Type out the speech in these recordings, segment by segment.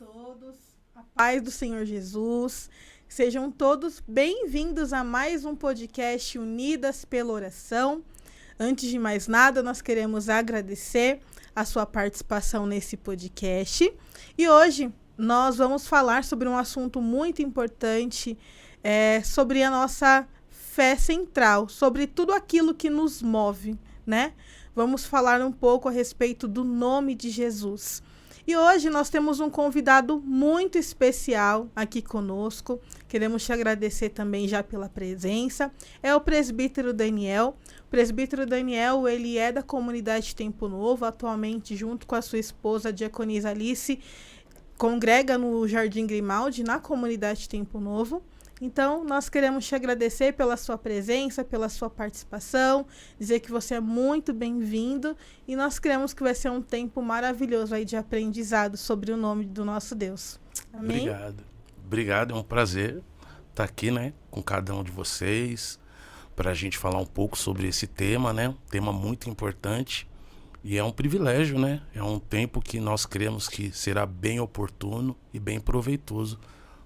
todos, a paz do Senhor Jesus. Sejam todos bem-vindos a mais um podcast Unidas pela Oração. Antes de mais nada, nós queremos agradecer a sua participação nesse podcast. E hoje nós vamos falar sobre um assunto muito importante, sobre a nossa fé central, sobre tudo aquilo que nos move, né? Vamos falar um pouco a respeito do nome de Jesus. E hoje nós temos um convidado muito especial aqui conosco. Queremos te agradecer também já pela presença. É o presbítero Daniel. O presbítero Daniel, ele é da comunidade Tempo Novo, atualmente junto com a sua esposa, a diaconisa Alice, congrega no Jardim Grimaldi, na comunidade Tempo Novo. Então, nós queremos te agradecer pela sua presença, pela sua participação, dizer que você é muito bem-vindo e nós cremos que vai ser um tempo maravilhoso aí de aprendizado sobre o nome do nosso Deus. Amém? Obrigado, é um prazer estar aqui, né, com cada um de vocês, para a gente falar um pouco sobre esse tema, né, um tema muito importante e é um privilégio, né, é um tempo que nós cremos que será bem oportuno e bem proveitoso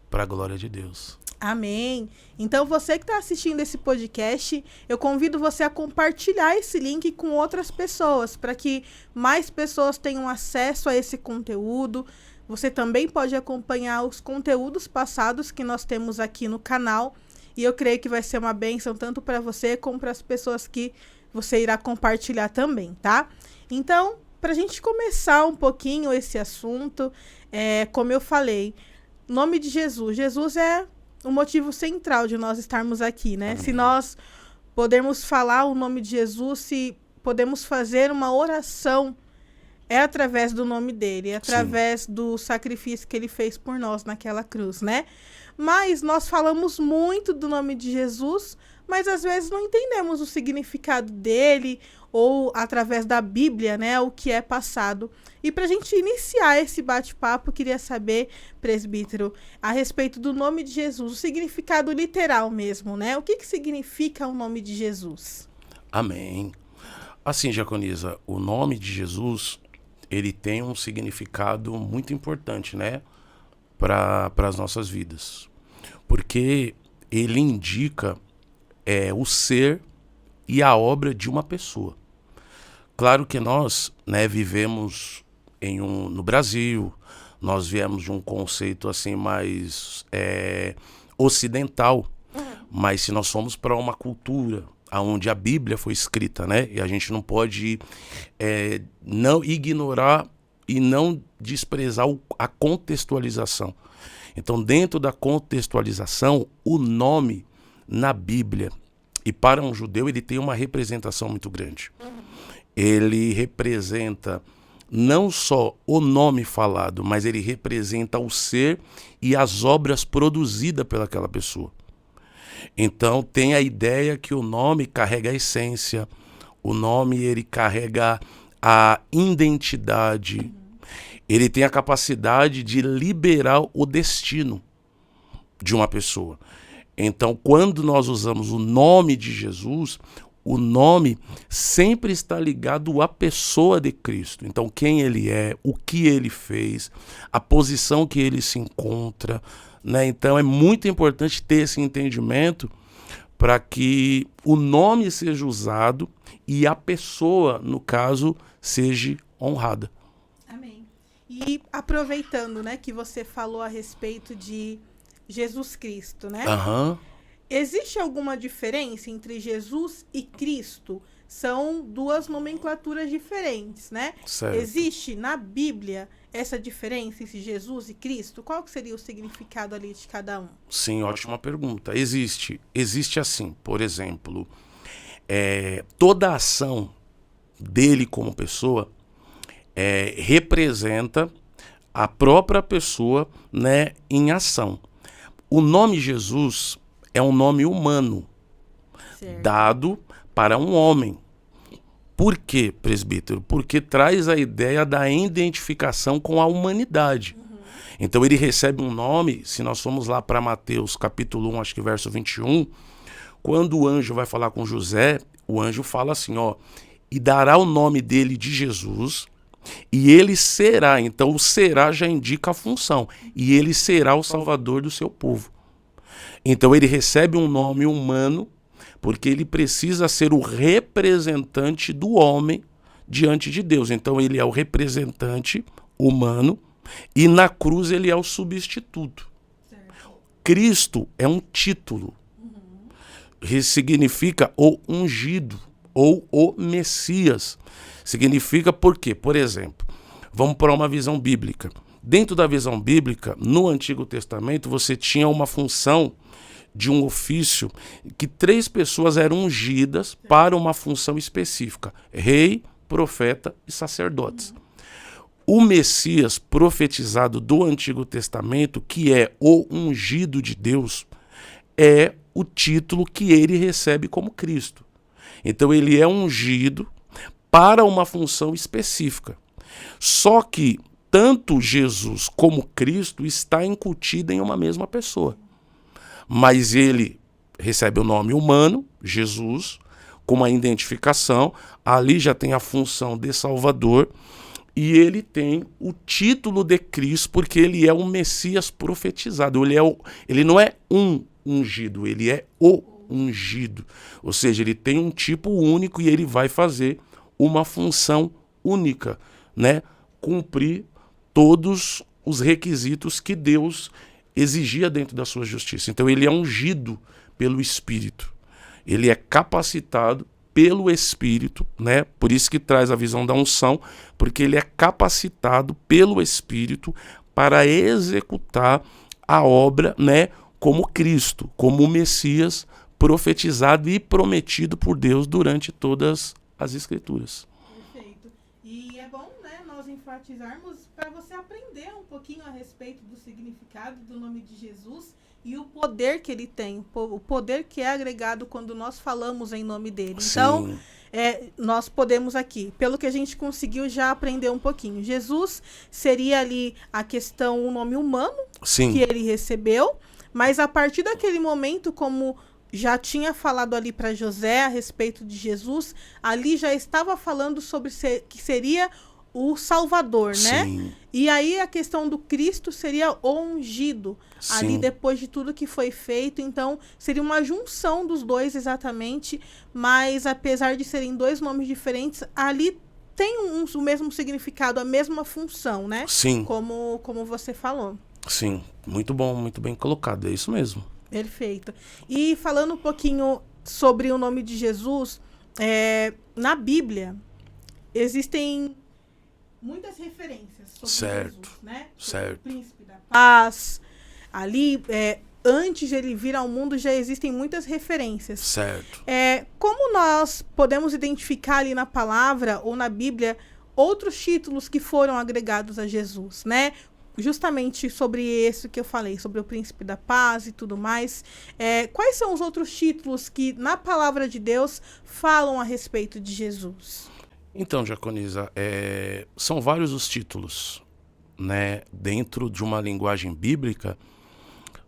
para a glória de Deus. Amém. Então, você que está assistindo esse podcast, eu convido você a compartilhar esse link com outras pessoas, para que mais pessoas tenham acesso a esse conteúdo. Você também pode acompanhar os conteúdos passados que nós temos aqui no canal. E eu creio que vai ser uma bênção tanto para você como para as pessoas que você irá compartilhar também, tá? Então, para a gente começar um pouquinho esse assunto, como eu falei, o nome de Jesus. Jesus é o motivo central de nós estarmos aqui, né? Se nós podemos falar o nome de Jesus, se podemos fazer uma oração, é através do nome dele, é através do sacrifício que ele fez por nós naquela cruz, né? Mas nós falamos muito do nome de Jesus, mas às vezes não entendemos o significado dele ou através da Bíblia, né, o que é passado. E para a gente iniciar esse bate-papo, queria saber, presbítero, a respeito do nome de Jesus, o significado literal mesmo, né? O que significa o nome de Jesus? Amém. Assim, diaconisa, o nome de Jesus, ele tem um significado muito importante, né, para as nossas vidas. Porque ele indica o ser e a obra de uma pessoa. Claro que nós, né, vivemos no Brasil, nós viemos de um conceito assim mais ocidental, mas se nós formos para uma cultura onde a Bíblia foi escrita, né, e a gente não pode não ignorar e não desprezar a contextualização. Então, dentro da contextualização, o nome na Bíblia, e para um judeu, ele tem uma representação muito grande. Ele representa não só o nome falado, mas ele representa o ser e as obras produzidas pelaquela pessoa. Então, tem a ideia que o nome carrega a essência, o nome ele carrega a identidade, ele tem a capacidade de liberar o destino de uma pessoa. Então, quando nós usamos o nome de Jesus, o nome sempre está ligado à pessoa de Cristo. Então, quem ele é, o que ele fez, a posição que ele se encontra, né? Então, é muito importante ter esse entendimento para que o nome seja usado e a pessoa, no caso, seja honrada. Amém. E aproveitando, né, que você falou a respeito de Jesus Cristo, né? Existe alguma diferença entre Jesus e Cristo? São duas nomenclaturas diferentes, né? Certo. Existe na Bíblia essa diferença entre Jesus e Cristo? Qual que seria o significado ali de cada um? Sim, ótima pergunta. Existe assim, por exemplo, toda a ação dele como pessoa representa a própria pessoa, né, em ação. O nome Jesus é um nome humano, certo, dado para um homem. Por quê, presbítero? Porque traz a ideia da identificação com a humanidade. Então ele recebe um nome, se nós formos lá para Mateus capítulo 1, acho que verso 21, quando o anjo vai falar com José, o anjo fala assim, ó, e dará o nome dele de Jesus, E ele será, então o será já indica a função, e ele será o salvador do seu povo. Então ele recebe um nome humano, porque ele precisa ser o representante do homem diante de Deus. Então ele é o representante humano, e na cruz ele é o substituto. Cristo é um título, significa o ungido, ou o Messias. Significa por quê? Por exemplo, vamos para uma visão bíblica. Dentro da visão bíblica, no Antigo Testamento, você tinha uma função de um ofício que 3 pessoas eram ungidas para uma função específica: rei, profeta e sacerdotes. O Messias profetizado do Antigo Testamento, que é o ungido de Deus, é o título que ele recebe como Cristo. Então ele é ungido para uma função específica. Só que tanto Jesus como Cristo está incutido em uma mesma pessoa. Mas ele recebe o nome humano, Jesus, com uma identificação, ali já tem a função de Salvador, e ele tem o título de Cristo, porque ele é o Messias profetizado. Ele não é um ungido, ele é o ungido. Ou seja, ele tem um tipo único e ele vai fazer uma função única, né? Cumprir todos os requisitos que Deus exigia dentro da sua justiça. Então ele é ungido pelo Espírito. Ele é capacitado pelo Espírito, né? Por isso que traz a visão da unção, porque ele é capacitado pelo Espírito para executar a obra, né? Como Cristo, como o Messias profetizado e prometido por Deus durante todas as Escrituras. Perfeito. E é bom, né, nós enfatizarmos para você aprender um pouquinho a respeito do significado do nome de Jesus e o poder que ele tem, o poder que é agregado quando nós falamos em nome dele. Sim. Então, nós podemos aqui, pelo que a gente conseguiu já aprender um pouquinho. Jesus seria ali a questão, o nome humano, Sim, que ele recebeu, mas a partir daquele momento, como já tinha falado ali para José a respeito de Jesus, ali já estava falando sobre que seria o Salvador, né? sim, E aí a questão do Cristo seria o ungido, ali sim. depois de tudo que foi feito. Então, seria uma junção dos dois exatamente, mas apesar de serem 2 nomes diferentes, ali tem o mesmo significado, a mesma função, né? Sim, Como você falou. sim. Muito bom, muito bem colocado. É isso mesmo. Perfeito. E falando um pouquinho sobre o nome de Jesus, na Bíblia existem muitas referências sobre Certo, Jesus, né? Sobre certo. o príncipe da paz. Ali, antes de ele vir ao mundo, já existem muitas referências. Certo. Como nós podemos identificar ali na palavra ou na Bíblia outros títulos que foram agregados a Jesus, né? Justamente sobre esse que eu falei, sobre o príncipe da paz e tudo mais. Quais são os outros títulos que na palavra de Deus falam a respeito de Jesus? Então, Diaconisa, são vários os títulos, né? Dentro de uma linguagem bíblica,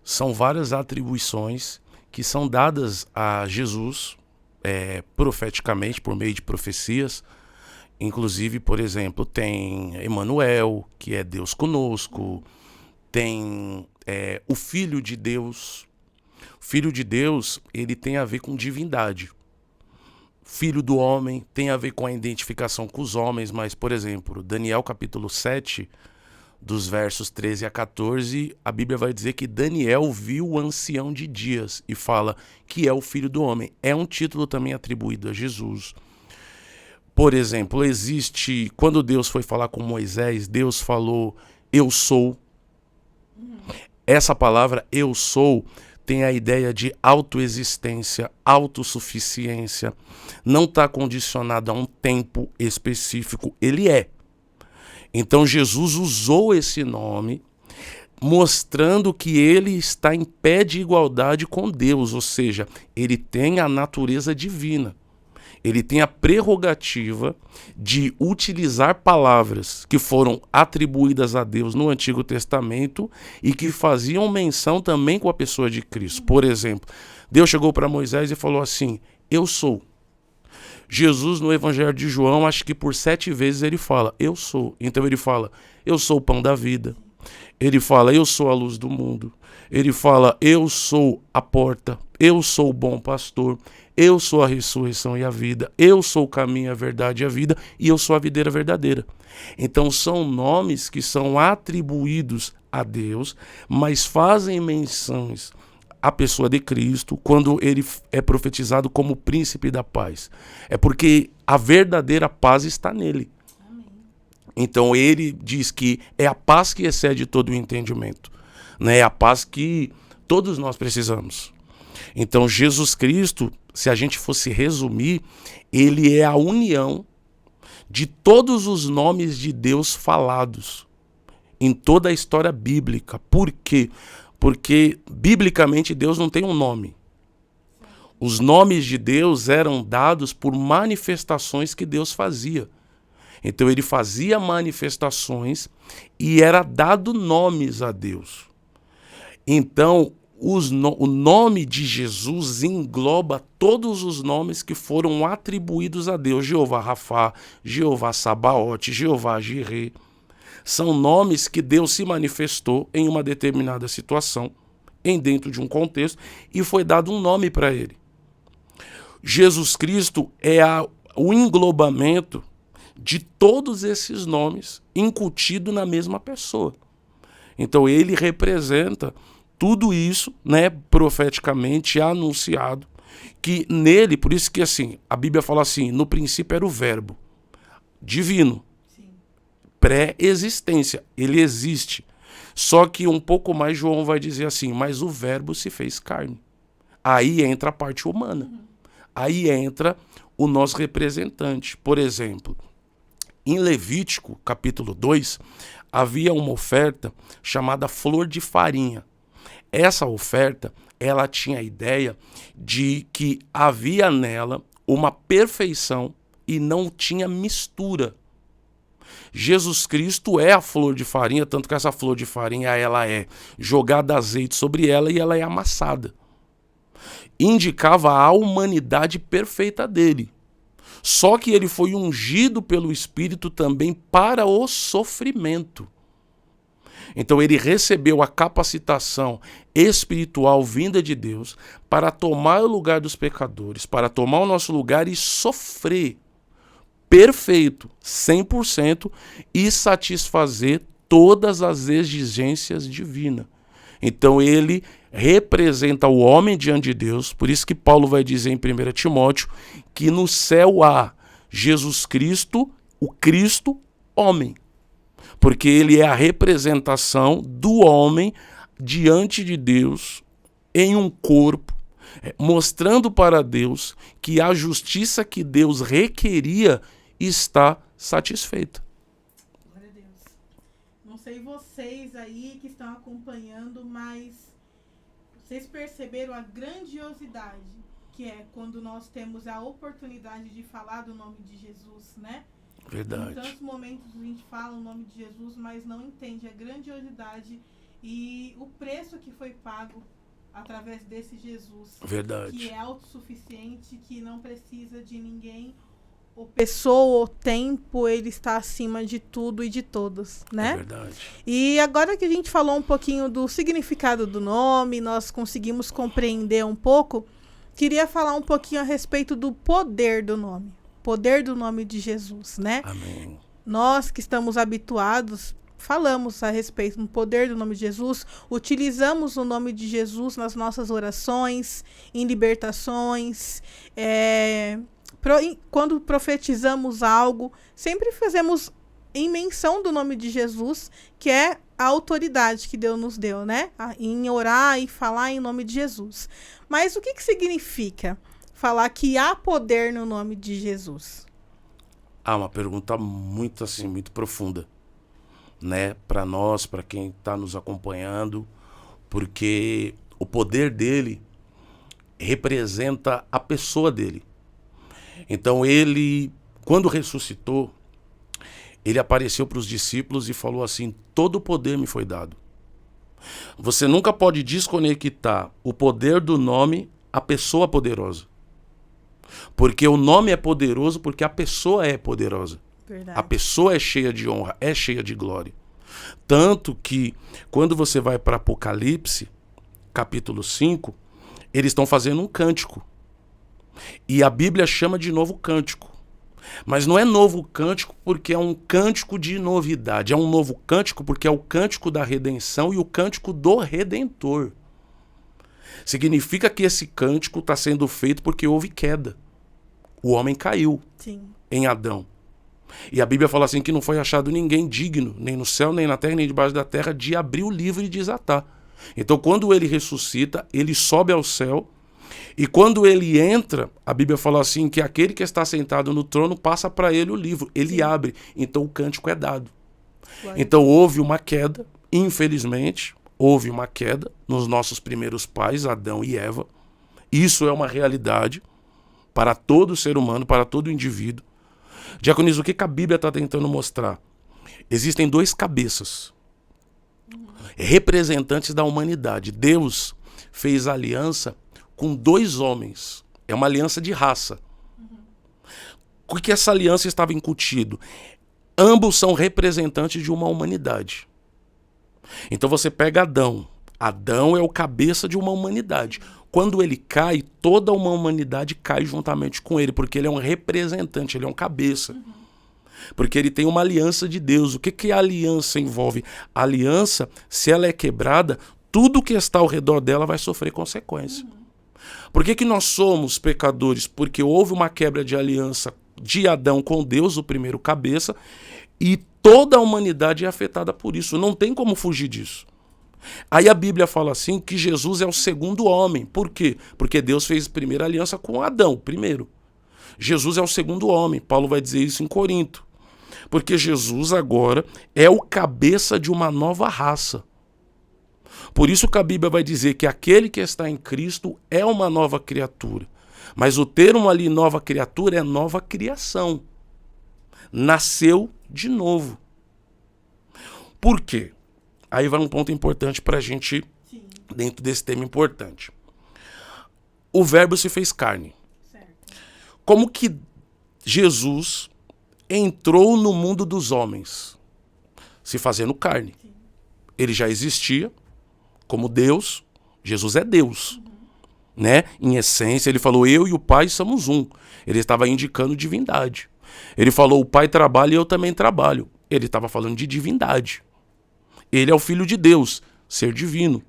são várias atribuições que são dadas a Jesus, profeticamente, por meio de profecias. Inclusive, por exemplo, tem Emanuel, que é Deus conosco, tem o Filho de Deus. O Filho de Deus, ele tem a ver com divindade. Filho do homem tem a ver com a identificação com os homens, mas, por exemplo, Daniel capítulo 7, dos versos 13 a 14, a Bíblia vai dizer que Daniel viu o ancião de dias e fala que é o Filho do homem. É um título também atribuído a Jesus. Por exemplo, quando Deus foi falar com Moisés, Deus falou, eu sou. Essa palavra, eu sou, tem a ideia de autoexistência, autossuficiência, não está condicionado a um tempo específico, ele é. Então Jesus usou esse nome, mostrando que ele está em pé de igualdade com Deus, ou seja, ele tem a natureza divina. Ele tem a prerrogativa de utilizar palavras que foram atribuídas a Deus no Antigo Testamento e que faziam menção também com a pessoa de Cristo. Por exemplo, Deus chegou para Moisés e falou assim, eu sou. Jesus, no Evangelho de João, acho que por 7 vezes ele fala, eu sou. Então ele fala, eu sou o pão da vida. Ele fala, eu sou a luz do mundo. Ele fala, eu sou a porta. Eu sou o bom pastor. Eu sou a ressurreição e a vida. Eu sou o caminho, a verdade e a vida. E eu sou a videira verdadeira. Então são nomes que são atribuídos a Deus, mas fazem menções à pessoa de Cristo quando ele é profetizado como príncipe da paz. É porque a verdadeira paz está nele. Então ele diz que é a paz que excede todo o entendimento, né? É a paz que todos nós precisamos. Então Jesus Cristo, se a gente fosse resumir, ele é a união de todos os nomes de Deus falados em toda a história bíblica. Por quê? Porque biblicamente Deus não tem um nome. Os nomes de Deus eram dados por manifestações que Deus fazia. Então ele fazia manifestações e era dado nomes a Deus. Então o nome de Jesus engloba todos os nomes que foram atribuídos a Deus. Jeová Rafá, Jeová Sabaote, Jeová Jireh. São nomes que Deus se manifestou em uma determinada situação, dentro de um contexto, e foi dado um nome para ele. Jesus Cristo é o englobamento de todos esses nomes incutido na mesma pessoa. Então ele representa tudo isso, né, profeticamente anunciado, que nele, por isso que assim, a Bíblia fala assim, no princípio era o verbo divino, pré-existência, ele existe. Só que um pouco mais João vai dizer assim, mas o verbo se fez carne. Aí entra a parte humana. Aí entra o nosso representante. Por exemplo, em Levítico, capítulo 2, havia uma oferta chamada flor de farinha. Essa oferta, ela tinha a ideia de que havia nela uma perfeição e não tinha mistura. Jesus Cristo é a flor de farinha, tanto que essa flor de farinha ela é jogada azeite sobre ela e ela é amassada. Indicava a humanidade perfeita dele. Só que ele foi ungido pelo Espírito também para o sofrimento. Então ele recebeu a capacitação espiritual vinda de Deus para tomar o lugar dos pecadores, para tomar o nosso lugar e sofrer perfeito, 100%, e satisfazer todas as exigências divinas. Então ele representa o homem diante de Deus, por isso que Paulo vai dizer em 1 Timóteo que no céu há Jesus Cristo, o Cristo homem, porque ele é a representação do homem diante de Deus em um corpo, mostrando para Deus que a justiça que Deus requeria está satisfeita. Glória a Deus. Não sei vocês aí que estão acompanhando, mas vocês perceberam a grandiosidade que é quando nós temos a oportunidade de falar do nome de Jesus, né? Verdade. Em tantos momentos a gente fala o nome de Jesus, mas não entende a grandiosidade e o preço que foi pago através desse Jesus. Verdade. Que é autossuficiente, que não precisa de ninguém, ou pessoa, ou tempo, ele está acima de tudo e de todos, né? É verdade. E agora que a gente falou um pouquinho do significado do nome, nós conseguimos compreender um pouco, queria falar um pouquinho a respeito do poder do nome. Poder do nome de Jesus, né? Amém. Nós que estamos habituados, falamos a respeito do poder do nome de Jesus, utilizamos o nome de Jesus nas nossas orações, em libertações, quando profetizamos algo, sempre fazemos em menção do nome de Jesus, que é a autoridade que Deus nos deu, né? Em orar e falar em nome de Jesus. Mas o que significa falar que há poder no nome de Jesus? Uma pergunta muito assim, muito profunda, né? Para nós, para quem está nos acompanhando, porque o poder dele representa a pessoa dele. Então ele, quando ressuscitou, ele apareceu para os discípulos e falou assim: todo o poder me foi dado. Você nunca pode desconectar o poder do nome à pessoa poderosa. Porque o nome é poderoso, porque a pessoa é poderosa. Verdade. A pessoa é cheia de honra, é cheia de glória. Tanto que, quando você vai para Apocalipse, capítulo 5, eles estão fazendo um cântico. E a Bíblia chama de novo cântico. Mas não é novo cântico porque é um cântico de novidade. É um novo cântico porque é o cântico da redenção e o cântico do Redentor. Significa que esse cântico está sendo feito porque houve queda. O homem caiu. Sim. Em Adão. E a Bíblia fala assim que não foi achado ninguém digno, nem no céu, nem na terra, nem debaixo da terra, de abrir o livro e desatar. Então, quando ele ressuscita, ele sobe ao céu. E quando ele entra, a Bíblia fala assim que aquele que está sentado no trono passa para ele o livro. Ele abre. Então o cântico é dado. Então houve uma queda, infelizmente, houve uma queda nos nossos primeiros pais, Adão e Eva. Isso é uma realidade para todo ser humano, para todo indivíduo. Diaconisa, o que a Bíblia está tentando mostrar? Existem dois cabeças, representantes da humanidade. Deus fez aliança com dois homens. É uma aliança de raça. O que essa aliança estava incutido? Ambos são representantes de uma humanidade. Então você pega Adão. Adão é o cabeça de uma humanidade. Quando ele cai, toda uma humanidade cai juntamente com ele, porque ele é um representante, ele é um cabeça. Porque ele tem uma aliança de Deus. O que a aliança envolve? A aliança, se ela é quebrada, tudo que está ao redor dela vai sofrer consequência. Por que nós somos pecadores? Porque houve uma quebra de aliança de Adão com Deus, o primeiro cabeça, e toda a humanidade é afetada por isso. Não tem como fugir disso. Aí a Bíblia fala assim que Jesus é o segundo homem. Por quê? Porque Deus fez a primeira aliança com Adão, primeiro. Jesus é o segundo homem. Paulo vai dizer isso em Corinto. Porque Jesus agora é o cabeça de uma nova raça. Por isso que a Bíblia vai dizer que aquele que está em Cristo é uma nova criatura. Mas o termo ali, nova criatura, é nova criação. Nasceu de novo. Por quê? Aí vai um ponto importante para a gente, dentro desse tema importante. O verbo se fez carne. Certo. Como que Jesus entrou no mundo dos homens? Se fazendo carne. Sim. Ele já existia como Deus. Jesus é Deus. Né? Em essência, ele falou, eu e o Pai somos um. Ele estava indicando divindade. Ele falou, o Pai trabalha e eu também trabalho. Ele estava falando de divindade. Ele é o Filho de Deus, ser divino.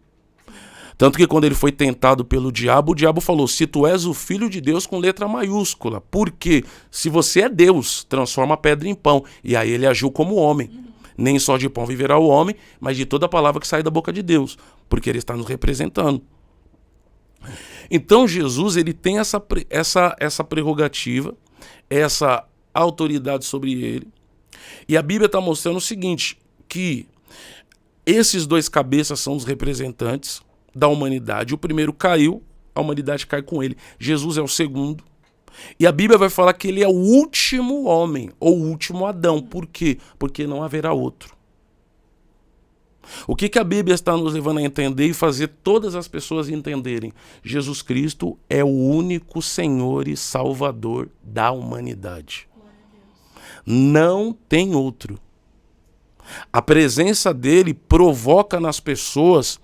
Tanto que quando ele foi tentado pelo diabo, o diabo falou, se tu és o Filho de Deus com letra maiúscula. Porque se você é Deus, transforma a pedra em pão. E aí ele agiu como homem. Nem só de pão viverá o homem, mas de toda a palavra que sai da boca de Deus. Porque ele está nos representando. Então Jesus ele tem essa prerrogativa, essa autoridade sobre ele. E a Bíblia está mostrando o seguinte, que esses dois cabeças são os representantes da humanidade. O primeiro caiu, a humanidade cai com ele. Jesus é o segundo. E a Bíblia vai falar que ele é o último homem, ou o último Adão. Por quê? Porque não haverá outro. O que a Bíblia está nos levando a entender e fazer todas as pessoas entenderem? Jesus Cristo é o único Senhor e Salvador da humanidade. Não tem outro. A presença dele provoca nas pessoas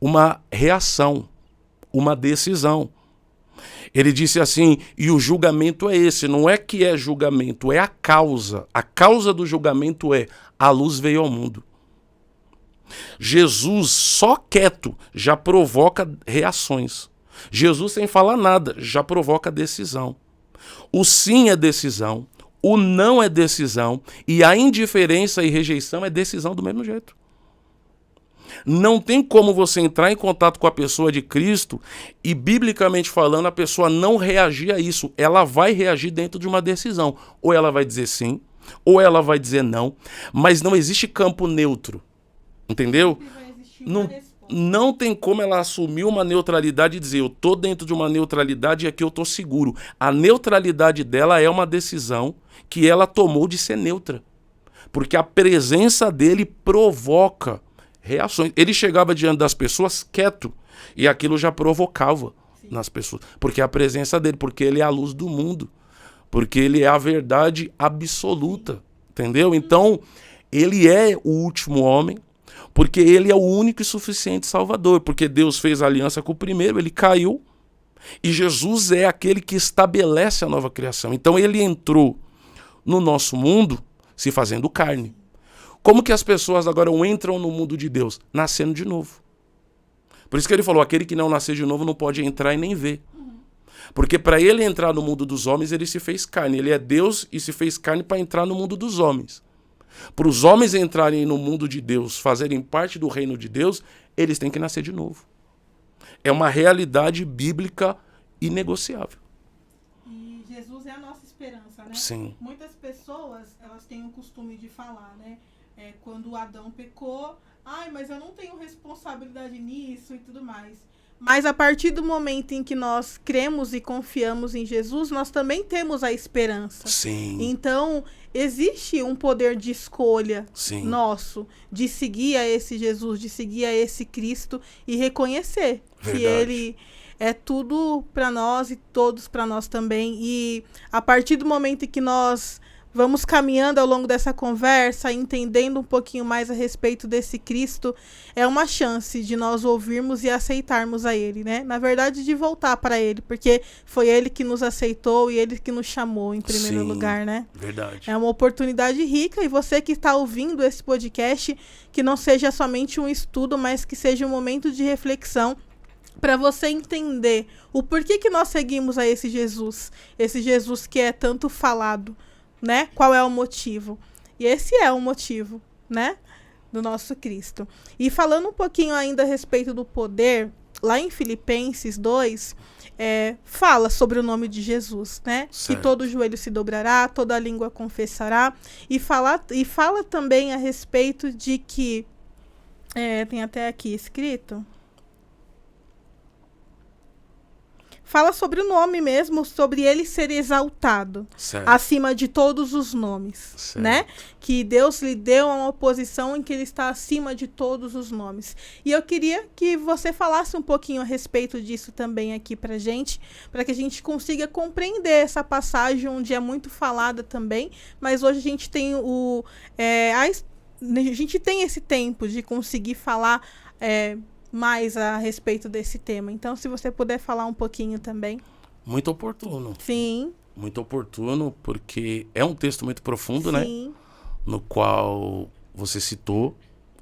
uma reação, uma decisão. Ele disse assim, e o julgamento é esse, não é que é julgamento, é a causa. A causa do julgamento é, a luz veio ao mundo. Jesus só quieto já provoca reações. Jesus sem falar nada já provoca decisão. O sim é decisão, o não é decisão e a indiferença e rejeição é decisão do mesmo jeito. Não tem como você entrar em contato com a pessoa de Cristo e, biblicamente falando, a pessoa não reagir a isso. Ela vai reagir dentro de uma decisão. Ou ela vai dizer sim, ou ela vai dizer não, mas não existe campo neutro. Entendeu? Não tem como ela assumir uma neutralidade e dizer eu estou dentro de uma neutralidade e aqui eu estou seguro. A neutralidade dela é uma decisão que ela tomou de ser neutra. Porque a presença dele provoca reações. Ele chegava diante das pessoas quieto e aquilo já provocava nas pessoas. Porque é a presença dele, porque ele é a luz do mundo. Porque ele é a verdade absoluta. Entendeu? Então, ele é o último homem, porque ele é o único e suficiente Salvador. Porque Deus fez aliança com o primeiro, ele caiu, e Jesus é aquele que estabelece a nova criação. Então, ele entrou no nosso mundo se fazendo carne. Como que as pessoas agora entram no mundo de Deus? Nascendo de novo. Por isso que ele falou, aquele que não nascer de novo não pode entrar e nem ver. Porque para ele entrar no mundo dos homens, ele se fez carne. Ele é Deus e se fez carne para entrar no mundo dos homens. Para os homens entrarem no mundo de Deus, fazerem parte do reino de Deus, eles têm que nascer de novo. É uma realidade bíblica inegociável. E Jesus é a nossa esperança, né? Sim. Muitas pessoas, elas têm o costume de falar, né? Quando Adão pecou, mas eu não tenho responsabilidade nisso e tudo mais. Mas a partir do momento em que nós cremos e confiamos em Jesus, nós também temos a esperança. Sim. Então, existe um poder de escolha nosso, de seguir a esse Jesus, de seguir a esse Cristo e reconhecer que ele é tudo para nós e todos para nós também. E a partir do momento em que nós vamos caminhando ao longo dessa conversa, entendendo um pouquinho mais a respeito desse Cristo, é uma chance de nós ouvirmos e aceitarmos a Ele, né? Na verdade, de voltar para Ele, porque foi Ele que nos aceitou e Ele que nos chamou em primeiro lugar, né? Verdade. É uma oportunidade rica, e você que está ouvindo esse podcast, que não seja somente um estudo, mas que seja um momento de reflexão para você entender o porquê que nós seguimos a esse Jesus que é tanto falado, né? Qual é o motivo? E esse é o motivo, né? Do nosso Cristo. E falando um pouquinho ainda a respeito do poder, lá em Filipenses 2, fala sobre o nome de Jesus, né? Certo. Que todo joelho se dobrará, toda língua confessará. E fala também a respeito de que, tem até aqui escrito, fala sobre o nome mesmo, sobre ele ser exaltado, certo, acima de todos os nomes, certo, né? Que Deus lhe deu uma posição em que ele está acima de todos os nomes. E eu queria que você falasse um pouquinho a respeito disso também aqui pra gente, para que a gente consiga compreender essa passagem onde é muito falada também, mas hoje a gente tem a gente tem esse tempo de conseguir falar mais a respeito desse tema. Então, se você puder falar um pouquinho também. Muito oportuno. Sim. Muito oportuno, porque é um texto muito profundo, né? Sim. No qual você citou,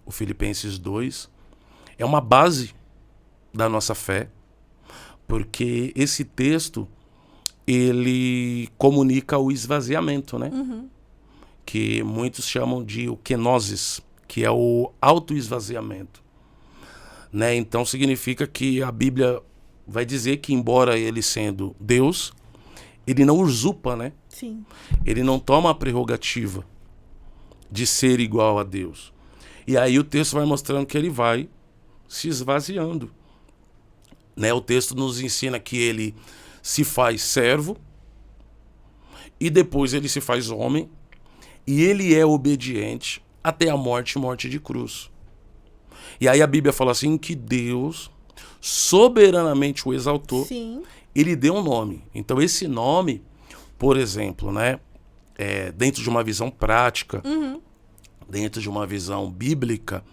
o Filipenses 2. É uma base da nossa fé, porque esse texto, ele comunica o esvaziamento, né? Uhum. Que muitos chamam de o kenosis, que é o autoesvaziamento. Né? Então significa que a Bíblia vai dizer que, embora ele sendo Deus, ele não usurpa, né? Sim. Ele não toma a prerrogativa de ser igual a Deus. E aí o texto vai mostrando que ele vai se esvaziando. Né? O texto nos ensina que ele se faz servo e depois ele se faz homem, e ele é obediente até a morte de cruz. E aí a Bíblia fala assim que Deus soberanamente o exaltou. Sim. Ele deu um nome. Então esse nome, por exemplo, né, dentro de uma visão prática, uhum, dentro de uma visão bíblica,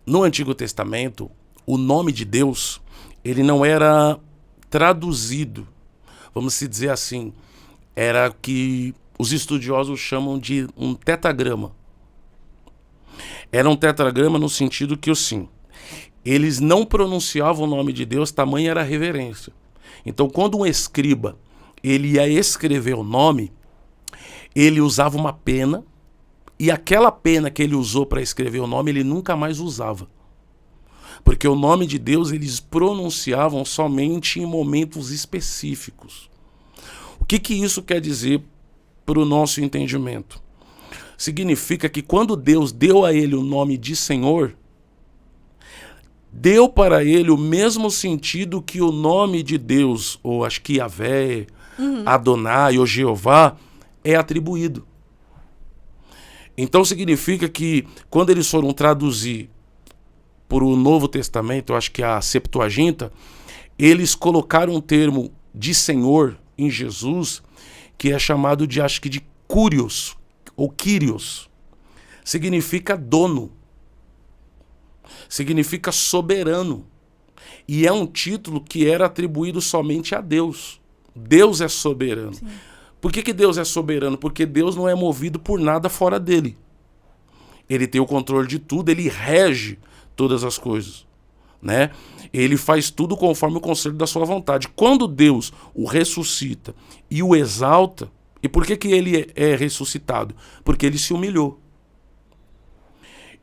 no Antigo Testamento, o nome de Deus, ele não era traduzido, vamos se dizer assim, era o que os estudiosos chamam de um tetragrama. Era um tetragrama no sentido que, assim, eles não pronunciavam o nome de Deus, tamanha era a reverência. Então, quando um escriba ele ia escrever o nome, ele usava uma pena, e aquela pena que ele usou para escrever o nome, ele nunca mais usava. Porque o nome de Deus eles pronunciavam somente em momentos específicos. O que isso quer dizer para o nosso entendimento? Significa que quando Deus deu a ele o nome de Senhor, deu para ele o mesmo sentido que o nome de Deus, ou acho que Yahvé, Adonai ou Jeová, é atribuído. Então significa que quando eles foram traduzir por o Novo Testamento, eu acho que a Septuaginta, eles colocaram um termo de Senhor em Jesus, que é chamado de, acho que de Curios, ou Kyrios. Significa dono. Significa soberano. E é um título que era atribuído somente a Deus. Deus é soberano. Sim. Por que Deus é soberano? Porque Deus não é movido por nada fora dele. Ele tem o controle de tudo, ele rege todas as coisas, né? Ele faz tudo conforme o conselho da sua vontade. Quando Deus o ressuscita e o exalta, e por que ele é ressuscitado? Porque ele se humilhou.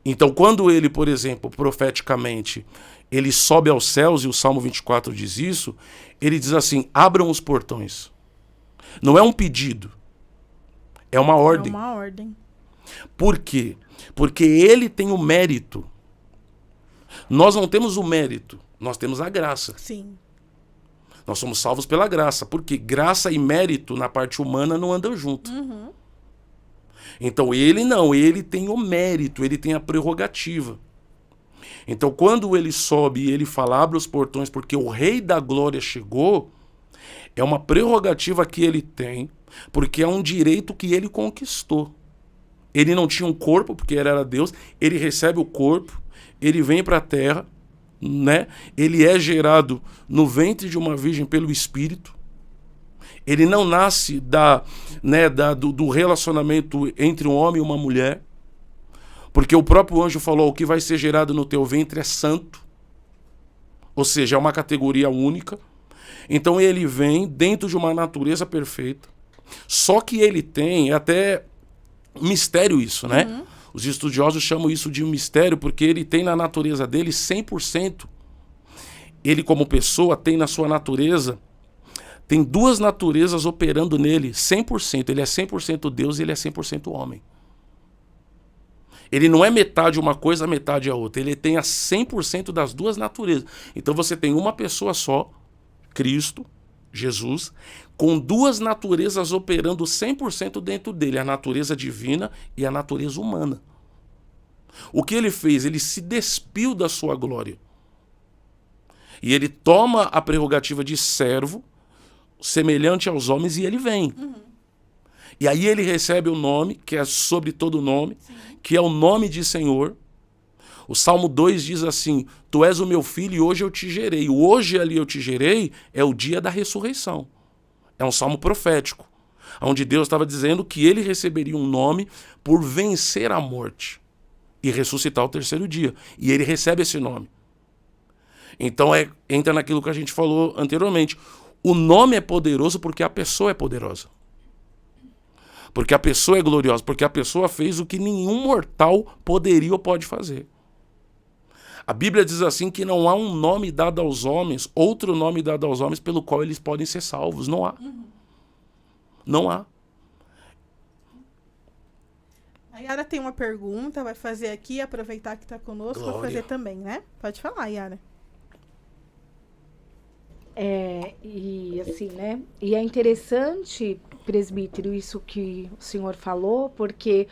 Então, quando ele, por exemplo, profeticamente, ele sobe aos céus, e o Salmo 24 diz isso, ele diz assim, abram os portões. Não é um pedido, é uma ordem. É uma ordem. Por quê? Porque ele tem o mérito. Nós não temos o mérito, nós temos a graça. Sim. Nós somos salvos pela graça, porque graça e mérito na parte humana não andam junto. Uhum. Então ele não, ele tem o mérito, ele tem a prerrogativa. Então quando ele sobe e ele fala, abre os portões porque o Rei da Glória chegou, é uma prerrogativa que ele tem, porque é um direito que ele conquistou. Ele não tinha um corpo, porque ele era Deus, ele recebe o corpo, ele vem para a terra, né? Ele é gerado no ventre de uma virgem pelo Espírito. Ele não nasce do relacionamento entre um homem e uma mulher, porque o próprio anjo falou, o que vai ser gerado no teu ventre é santo, ou seja, é uma categoria única. Então ele vem dentro de uma natureza perfeita, só que ele tem até mistério isso, né? Uhum. Os estudiosos chamam isso de mistério porque ele tem na natureza dele 100%. Ele como pessoa tem na sua natureza, tem duas naturezas operando nele 100%. Ele é 100% Deus e ele é 100% homem. Ele não é metade uma coisa, metade a outra. Ele tem a 100% das duas naturezas. Então você tem uma pessoa só, Cristo, Jesus, com duas naturezas operando 100% dentro dele, a natureza divina e a natureza humana. O que ele fez? Ele se despiu da sua glória. E ele toma a prerrogativa de servo, semelhante aos homens, e ele vem. Uhum. E aí ele recebe o nome, que é sobre todo nome, sim, que é o nome de Senhor. O Salmo 2 diz assim, tu és o meu filho e hoje eu te gerei. O hoje ali eu te gerei é o dia da ressurreição. É um salmo profético, onde Deus estava dizendo que ele receberia um nome por vencer a morte e ressuscitar ao terceiro dia. E ele recebe esse nome. Então entra naquilo que a gente falou anteriormente. O nome é poderoso porque a pessoa é poderosa. Porque a pessoa é gloriosa, porque a pessoa fez o que nenhum mortal poderia ou pode fazer. A Bíblia diz assim que não há um nome dado aos homens, outro nome dado aos homens pelo qual eles podem ser salvos. Não há. Uhum. Não há. A Yara tem uma pergunta, vai fazer aqui, aproveitar que está conosco, vai fazer também, né? Pode falar, Yara. E assim, né? E é interessante, presbítero, isso que o senhor falou, porque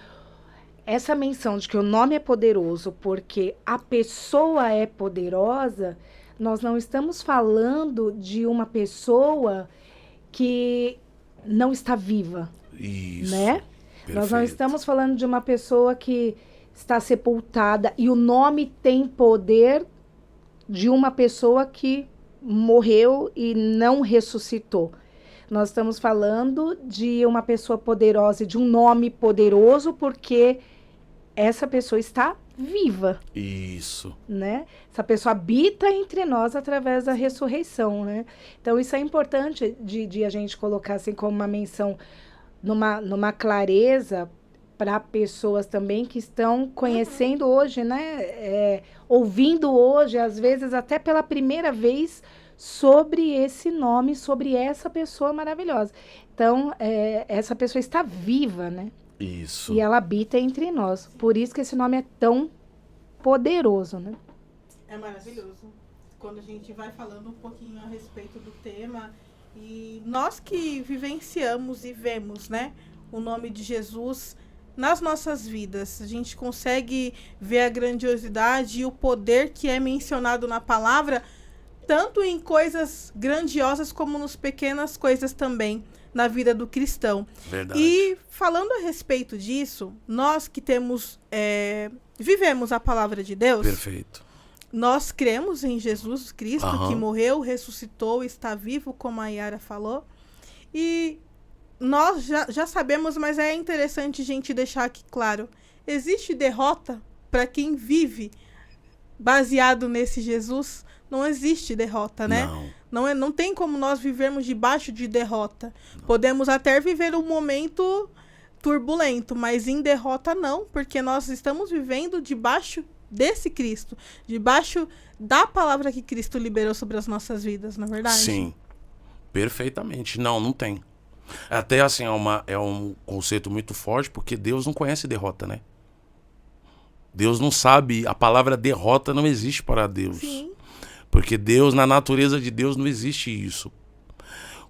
essa menção de que o nome é poderoso porque a pessoa é poderosa, nós não estamos falando de uma pessoa que não está viva. Isso. Né? Perfeito. Nós não estamos falando de uma pessoa que está sepultada e o nome tem poder de uma pessoa que morreu e não ressuscitou. Nós estamos falando de uma pessoa poderosa e de um nome poderoso porque essa pessoa está viva. Isso. Né? Essa pessoa habita entre nós através da ressurreição, né? Então isso é importante de a gente colocar assim como uma menção numa clareza para pessoas também que estão conhecendo hoje, né? Ouvindo hoje, às vezes até pela primeira vez, sobre esse nome, sobre essa pessoa maravilhosa. Então, essa pessoa está viva, né? Isso. E ela habita entre nós. Por isso que esse nome é tão poderoso, né? É maravilhoso. Quando a gente vai falando um pouquinho a respeito do tema, e nós que vivenciamos e vemos, né, o nome de Jesus nas nossas vidas, a gente consegue ver a grandiosidade e o poder que é mencionado na palavra tanto em coisas grandiosas como nas pequenas coisas também na vida do cristão. Verdade. E falando a respeito disso, nós que temos vivemos a palavra de Deus, Perfeito. nós cremos em Jesus Cristo, Aham. que morreu, ressuscitou, está vivo, como a Yara falou. E nós já sabemos, mas é interessante a gente deixar aqui claro. Existe derrota para quem vive baseado nesse Jesus? Não existe derrota, né? Não tem como nós vivermos debaixo de derrota. Não. Podemos até viver um momento turbulento, mas em derrota não, porque nós estamos vivendo debaixo desse Cristo, debaixo da palavra que Cristo liberou sobre as nossas vidas, não é verdade? Sim, perfeitamente. Não tem. Até assim, é um conceito muito forte, porque Deus não conhece derrota, né? Deus não sabe, a palavra derrota não existe para Deus. Sim. Porque Deus, na natureza de Deus, não existe isso.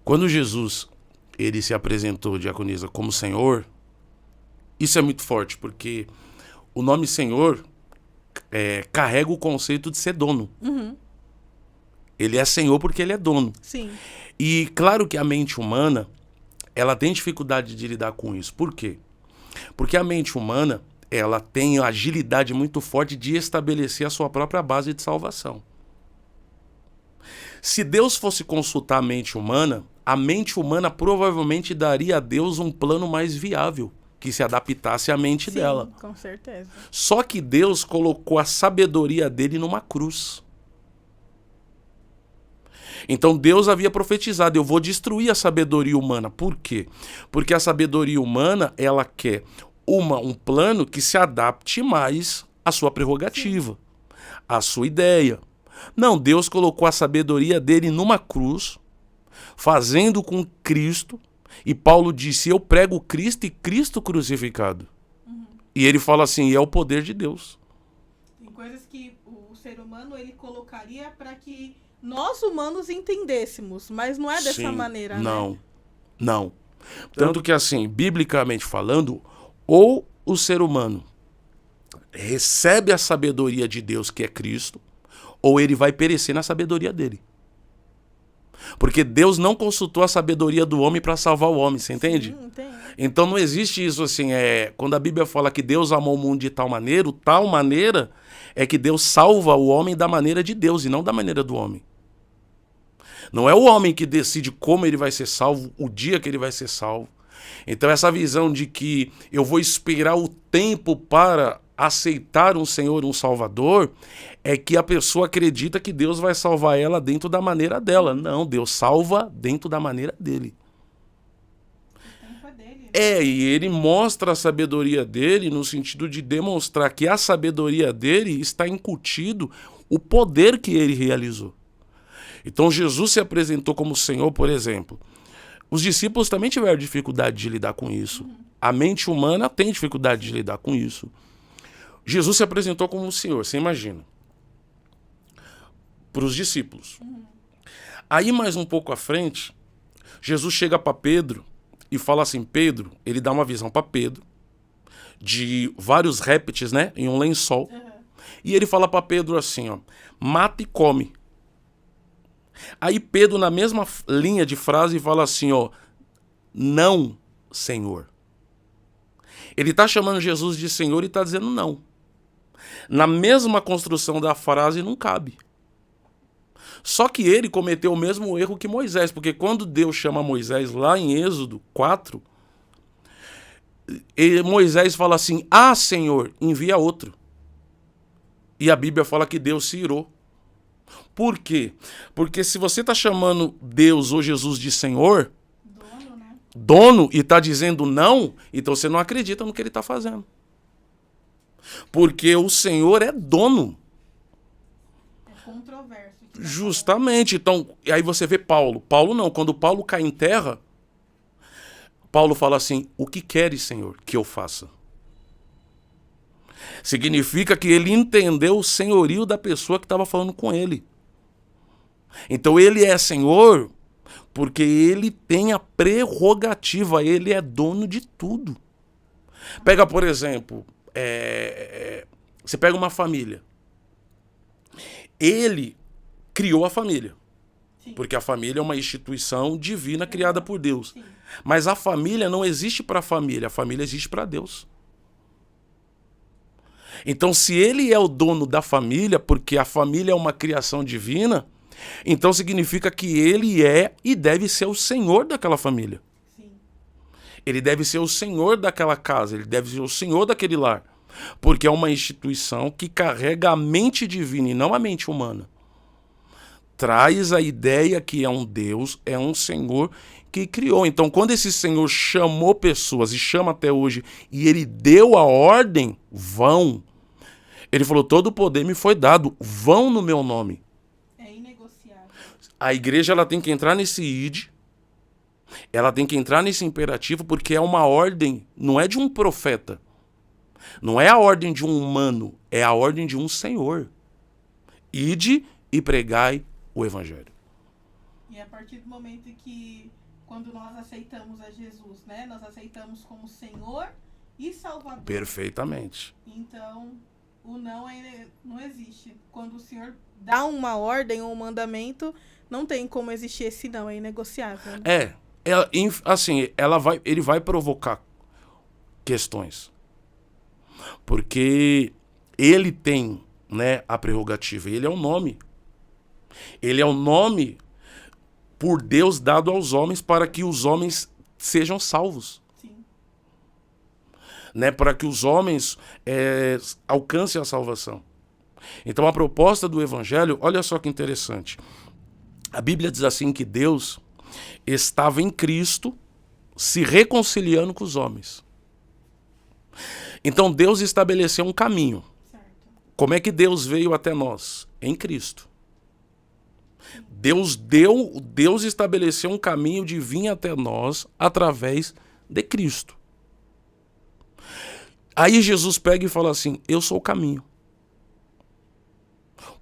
Quando Jesus, ele se apresentou, diaconisa, como Senhor, isso é muito forte, porque o nome Senhor carrega o conceito de ser dono. Uhum. Ele é Senhor porque ele é dono. Sim. E claro que a mente humana, ela tem dificuldade de lidar com isso. Por quê? Porque a mente humana, ela tem a agilidade muito forte de estabelecer a sua própria base de salvação. Se Deus fosse consultar a mente humana provavelmente daria a Deus um plano mais viável, que se adaptasse à mente dela. Com certeza. Só que Deus colocou a sabedoria dele numa cruz. Então Deus havia profetizado, eu vou destruir a sabedoria humana. Por quê? Porque a sabedoria humana, ela quer um plano que se adapte mais à sua prerrogativa, à sua ideia. Não, Deus colocou a sabedoria dele numa cruz, fazendo com Cristo, e Paulo disse, eu prego Cristo e Cristo crucificado. Uhum. E ele fala assim, é o poder de Deus. Tem coisas que o ser humano ele colocaria para que nós humanos entendêssemos, mas não é dessa maneira, não, né? Não. Tanto que assim, biblicamente falando, ou o ser humano recebe a sabedoria de Deus, que é Cristo, ou ele vai perecer na sabedoria dele. Porque Deus não consultou a sabedoria do homem para salvar o homem, você entende? Sim, entendo. Então não existe isso assim, quando a Bíblia fala que Deus amou o mundo de tal maneira é que Deus salva o homem da maneira de Deus e não da maneira do homem. Não é o homem que decide como ele vai ser salvo, o dia que ele vai ser salvo. Então essa visão de que eu vou esperar o tempo para aceitar um Senhor, um Salvador, é que a pessoa acredita que Deus vai salvar ela dentro da maneira dela. Não, Deus salva dentro da maneira dele. E ele mostra a sabedoria dele no sentido de demonstrar que a sabedoria dele está incutido o poder que ele realizou. Então Jesus se apresentou como Senhor, por exemplo. Os discípulos também tiveram dificuldade de lidar com isso. A mente humana tem dificuldade de lidar com isso. Jesus se apresentou como Senhor, você imagina. Para os discípulos. Aí mais um pouco à frente, Jesus chega para Pedro e fala assim, Pedro, ele dá uma visão para Pedro de vários répteis, né, em um lençol. E ele fala para Pedro assim, ó, mata e come. Aí Pedro, na mesma linha de frase, fala assim, ó, não, Senhor. Ele está chamando Jesus de Senhor e está dizendo não. Na mesma construção da frase não cabe. Só que ele cometeu o mesmo erro que Moisés, porque quando Deus chama Moisés lá em Êxodo 4, Moisés fala assim, Senhor, envia outro. E a Bíblia fala que Deus se irou. Por quê? Porque se você está chamando Deus ou Jesus de Senhor, dono, e está dizendo não, então você não acredita no que ele está fazendo. Porque o Senhor é dono. É controverso. Justamente. Então, aí você vê Paulo. Paulo não. Quando Paulo cai em terra, Paulo fala assim, o que queres, Senhor, que eu faça? Significa que ele entendeu o senhorio da pessoa que estava falando com ele. Então ele é Senhor porque ele tem a prerrogativa, ele é dono de tudo. Pega, por exemplo, você pega uma família. Ele criou a família. Sim. Porque a família é uma instituição divina criada por Deus. Sim. Mas a família não existe para a família existe para Deus. Então, se ele é o dono da família, porque a família é uma criação divina, então significa que ele é e deve ser o senhor daquela família. Sim. Ele deve ser o senhor daquela casa, ele deve ser o senhor daquele lar. Porque é uma instituição que carrega a mente divina e não a mente humana. Traz a ideia que é um Deus, é um Senhor que criou. Então, quando esse Senhor chamou pessoas, e chama até hoje, e ele deu a ordem, vão. Ele falou, todo o poder me foi dado, vão no meu nome. É inegociável. A igreja ela tem que entrar nesse id, ela tem que entrar nesse imperativo, porque é uma ordem, não é de um profeta. Não é a ordem de um humano, é a ordem de um Senhor. Ide e pregai o Evangelho. E a partir do momento que, quando nós aceitamos a Jesus, né? Nós aceitamos como Senhor e Salvador. Perfeitamente. Então, o não existe. Quando o Senhor dá uma ordem ou um mandamento, não tem como existir esse não, é inegociável. Né? Ele vai provocar questões. Porque ele tem, né, a prerrogativa, ele é o nome. Ele é o nome por Deus dado aos homens para que os homens sejam salvos. Sim. Né, para que os homens alcancem a salvação. Então a proposta do Evangelho, olha só que interessante. A Bíblia diz assim que Deus estava em Cristo se reconciliando com os homens. Então Deus estabeleceu um caminho. Certo. Como é que Deus veio até nós? Em Cristo. Deus estabeleceu um caminho de vir até nós através de Cristo. Aí Jesus pega e fala assim, eu sou o caminho.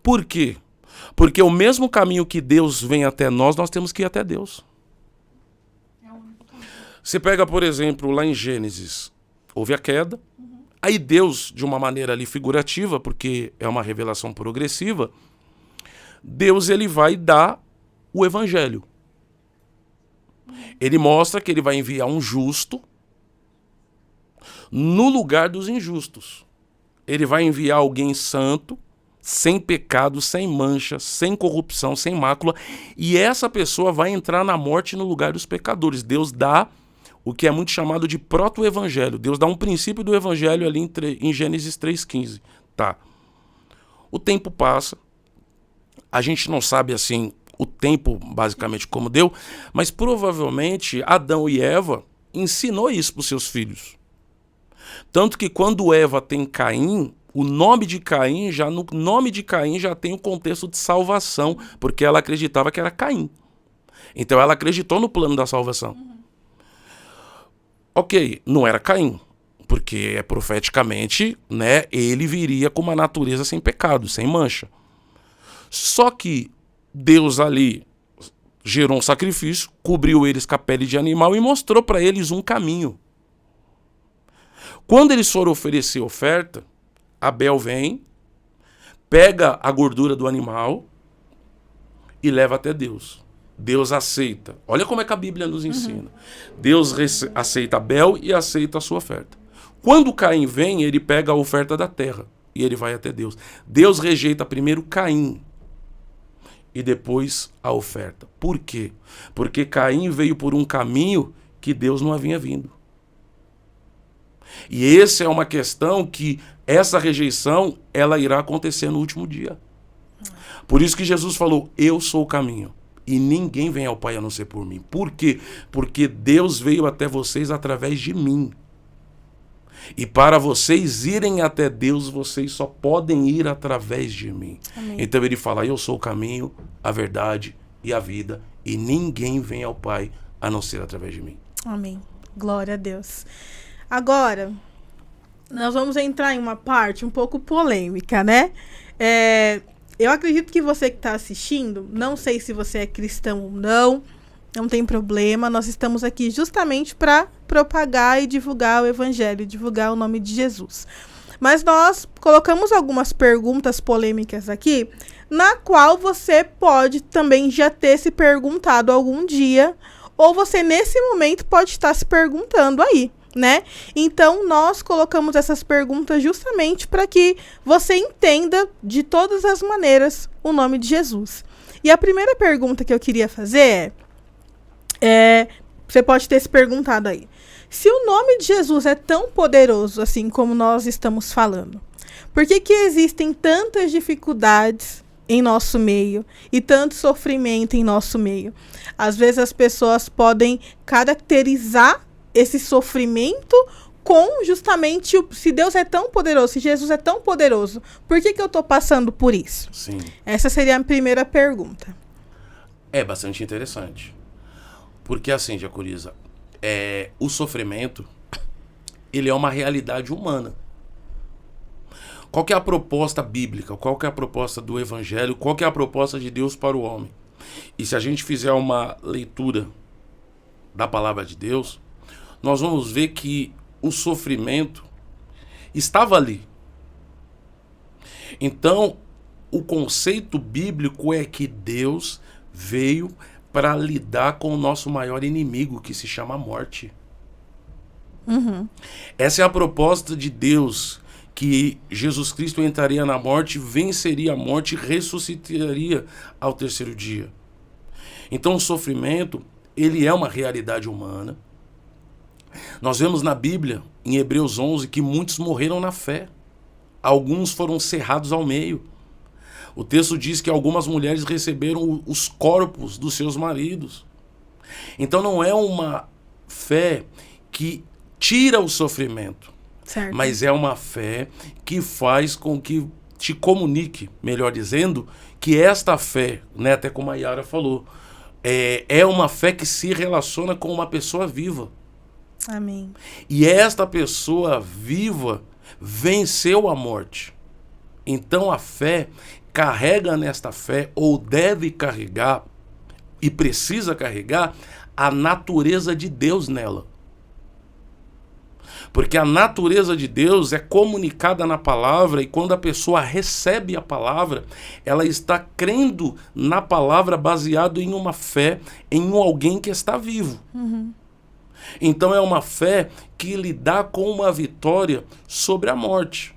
Por quê? Porque o mesmo caminho que Deus vem até nós temos que ir até Deus. É o único caminho. Você pega, por exemplo, lá em Gênesis, houve a queda. Aí Deus, de uma maneira ali figurativa, porque é uma revelação progressiva, Deus ele vai dar o Evangelho. Ele mostra que ele vai enviar um justo no lugar dos injustos. Ele vai enviar alguém santo, sem pecado, sem mancha, sem corrupção, sem mácula, e essa pessoa vai entrar na morte no lugar dos pecadores. Deus dá o que é muito chamado de proto-evangelho. Deus dá um princípio do evangelho ali em Gênesis 3,15. Tá. O tempo passa. A gente não sabe, assim, o tempo, basicamente, como deu, mas provavelmente Adão e Eva ensinou isso para os seus filhos. Tanto que quando Eva tem Caim, o nome de Caim, no nome de Caim já tem o contexto de salvação, porque ela acreditava que era Caim. Então ela acreditou no plano da salvação. Ok, não era Caim, porque profeticamente, né, ele viria com uma natureza sem pecado, sem mancha. Só que Deus ali gerou um sacrifício, cobriu eles com a pele de animal e mostrou para eles um caminho. Quando eles foram oferecer oferta, Abel vem, pega a gordura do animal e leva até Deus. Deus aceita. Olha como é que a Bíblia nos ensina. Deus aceita Abel e aceita a sua oferta. Quando Caim vem, ele pega a oferta da terra e ele vai até Deus. Deus rejeita primeiro Caim e depois a oferta. Por quê? Porque Caim veio por um caminho que Deus não havia vindo. E essa é uma questão que essa rejeição ela irá acontecer no último dia. Por isso que Jesus falou, eu sou o caminho. E ninguém vem ao Pai a não ser por mim. Por quê? Porque Deus veio até vocês através de mim. E para vocês irem até Deus, vocês só podem ir através de mim. Amém. Então ele fala, eu sou o caminho, a verdade e a vida. E ninguém vem ao Pai a não ser através de mim. Amém. Glória a Deus. Agora, nós vamos entrar em uma parte um pouco polêmica, né? Eu acredito que você que está assistindo, não sei se você é cristão ou não tem problema. Nós estamos aqui justamente para propagar e divulgar o Evangelho, divulgar o nome de Jesus. Mas nós colocamos algumas perguntas polêmicas aqui, na qual você pode também já ter se perguntado algum dia, ou você nesse momento pode estar se perguntando aí, né? Então, nós colocamos essas perguntas justamente para que você entenda de todas as maneiras o nome de Jesus. E a primeira pergunta que eu queria fazer você pode ter se perguntado aí, se o nome de Jesus é tão poderoso assim como nós estamos falando, por que existem tantas dificuldades em nosso meio e tanto sofrimento em nosso meio? Às vezes as pessoas podem caracterizar esse sofrimento com justamente se Deus é tão poderoso, se Jesus é tão poderoso, por que eu estou passando por isso? Sim. Essa seria a primeira pergunta. É bastante interessante. Porque assim, Jacoriza, o sofrimento, ele é uma realidade humana. Qual que é a proposta bíblica? Qual que é a proposta do Evangelho? Qual que é a proposta de Deus para o homem? E se a gente fizer uma leitura da palavra de Deus, nós vamos ver que o sofrimento estava ali. Então, o conceito bíblico é que Deus veio para lidar com o nosso maior inimigo, que se chama morte. Uhum. Essa é a proposta de Deus, que Jesus Cristo entraria na morte, venceria a morte e ressuscitaria ao terceiro dia. Então o sofrimento, ele é uma realidade humana. Nós vemos na Bíblia, em Hebreus 11, que muitos morreram na fé. Alguns foram cerrados ao meio. O texto diz que algumas mulheres receberam os corpos dos seus maridos. Então não é uma fé que tira o sofrimento, Certo. mas é uma fé que faz com que te comunique, melhor dizendo, que esta fé, né, até como a Yara falou, é uma fé que se relaciona com uma pessoa viva. Amém. E esta pessoa viva venceu a morte. Então a fé carrega nesta fé, ou deve carregar, e precisa carregar, a natureza de Deus nela. Porque a natureza de Deus é comunicada na palavra, e quando a pessoa recebe a palavra, ela está crendo na palavra baseado em uma fé, em alguém que está vivo. Uhum. Então é uma fé que lhe dá com uma vitória sobre a morte.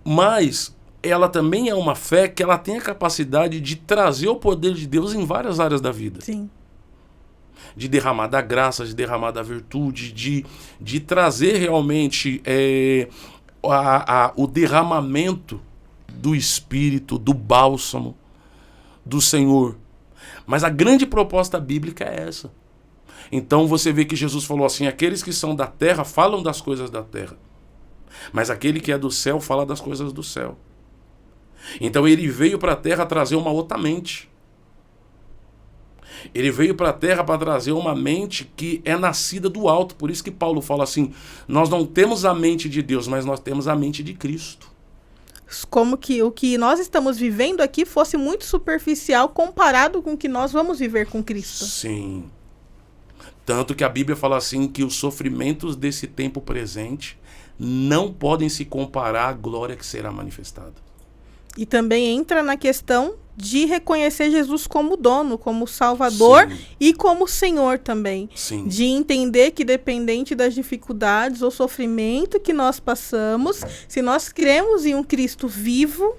Mas ela também é uma fé que ela tem a capacidade de trazer o poder de Deus em várias áreas da vida. Sim. De derramar da graça, de derramar da virtude, de trazer realmente o derramamento do Espírito, do bálsamo do Senhor. Mas a grande proposta bíblica é essa. Então você vê que Jesus falou assim, aqueles que são da terra falam das coisas da terra, mas aquele que é do céu fala das coisas do céu. Então ele veio para a terra trazer uma outra mente. Ele veio para a terra para trazer uma mente que é nascida do alto. Por isso que Paulo fala assim, nós não temos a mente de Deus, mas nós temos a mente de Cristo. Como que o que nós estamos vivendo aqui fosse muito superficial comparado com o que nós vamos viver com Cristo. Sim. Tanto que a Bíblia fala assim que os sofrimentos desse tempo presente não podem se comparar à glória que será manifestada. E também entra na questão de reconhecer Jesus como dono, como Salvador. Sim. E como Senhor também. Sim. De entender que dependente das dificuldades ou sofrimento que nós passamos, se nós cremos em um Cristo vivo,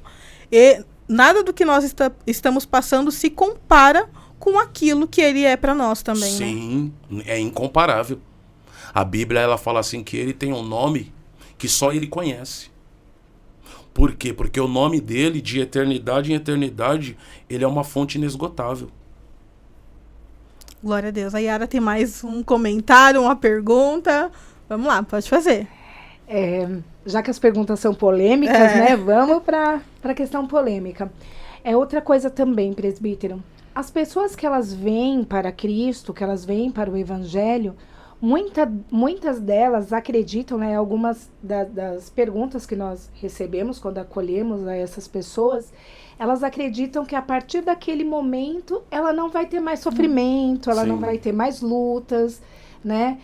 nada do que nós estamos passando se compara com aquilo que ele é para nós também. Sim, né? É incomparável. A Bíblia ela fala assim que ele tem um nome que só ele conhece. Por quê? Porque o nome dele, de eternidade em eternidade, ele é uma fonte inesgotável. Glória a Deus. A Yara tem mais um comentário, uma pergunta. Vamos lá, pode fazer. Já que as perguntas são polêmicas, né? Vamos para a questão polêmica. Outra coisa também, presbítero. As pessoas que elas vêm para Cristo, que elas vêm para o Evangelho, muitas delas acreditam, né, algumas das perguntas que nós recebemos quando acolhemos a essas pessoas, elas acreditam que a partir daquele momento ela não vai ter mais sofrimento, ela não vai ter mais lutas, né?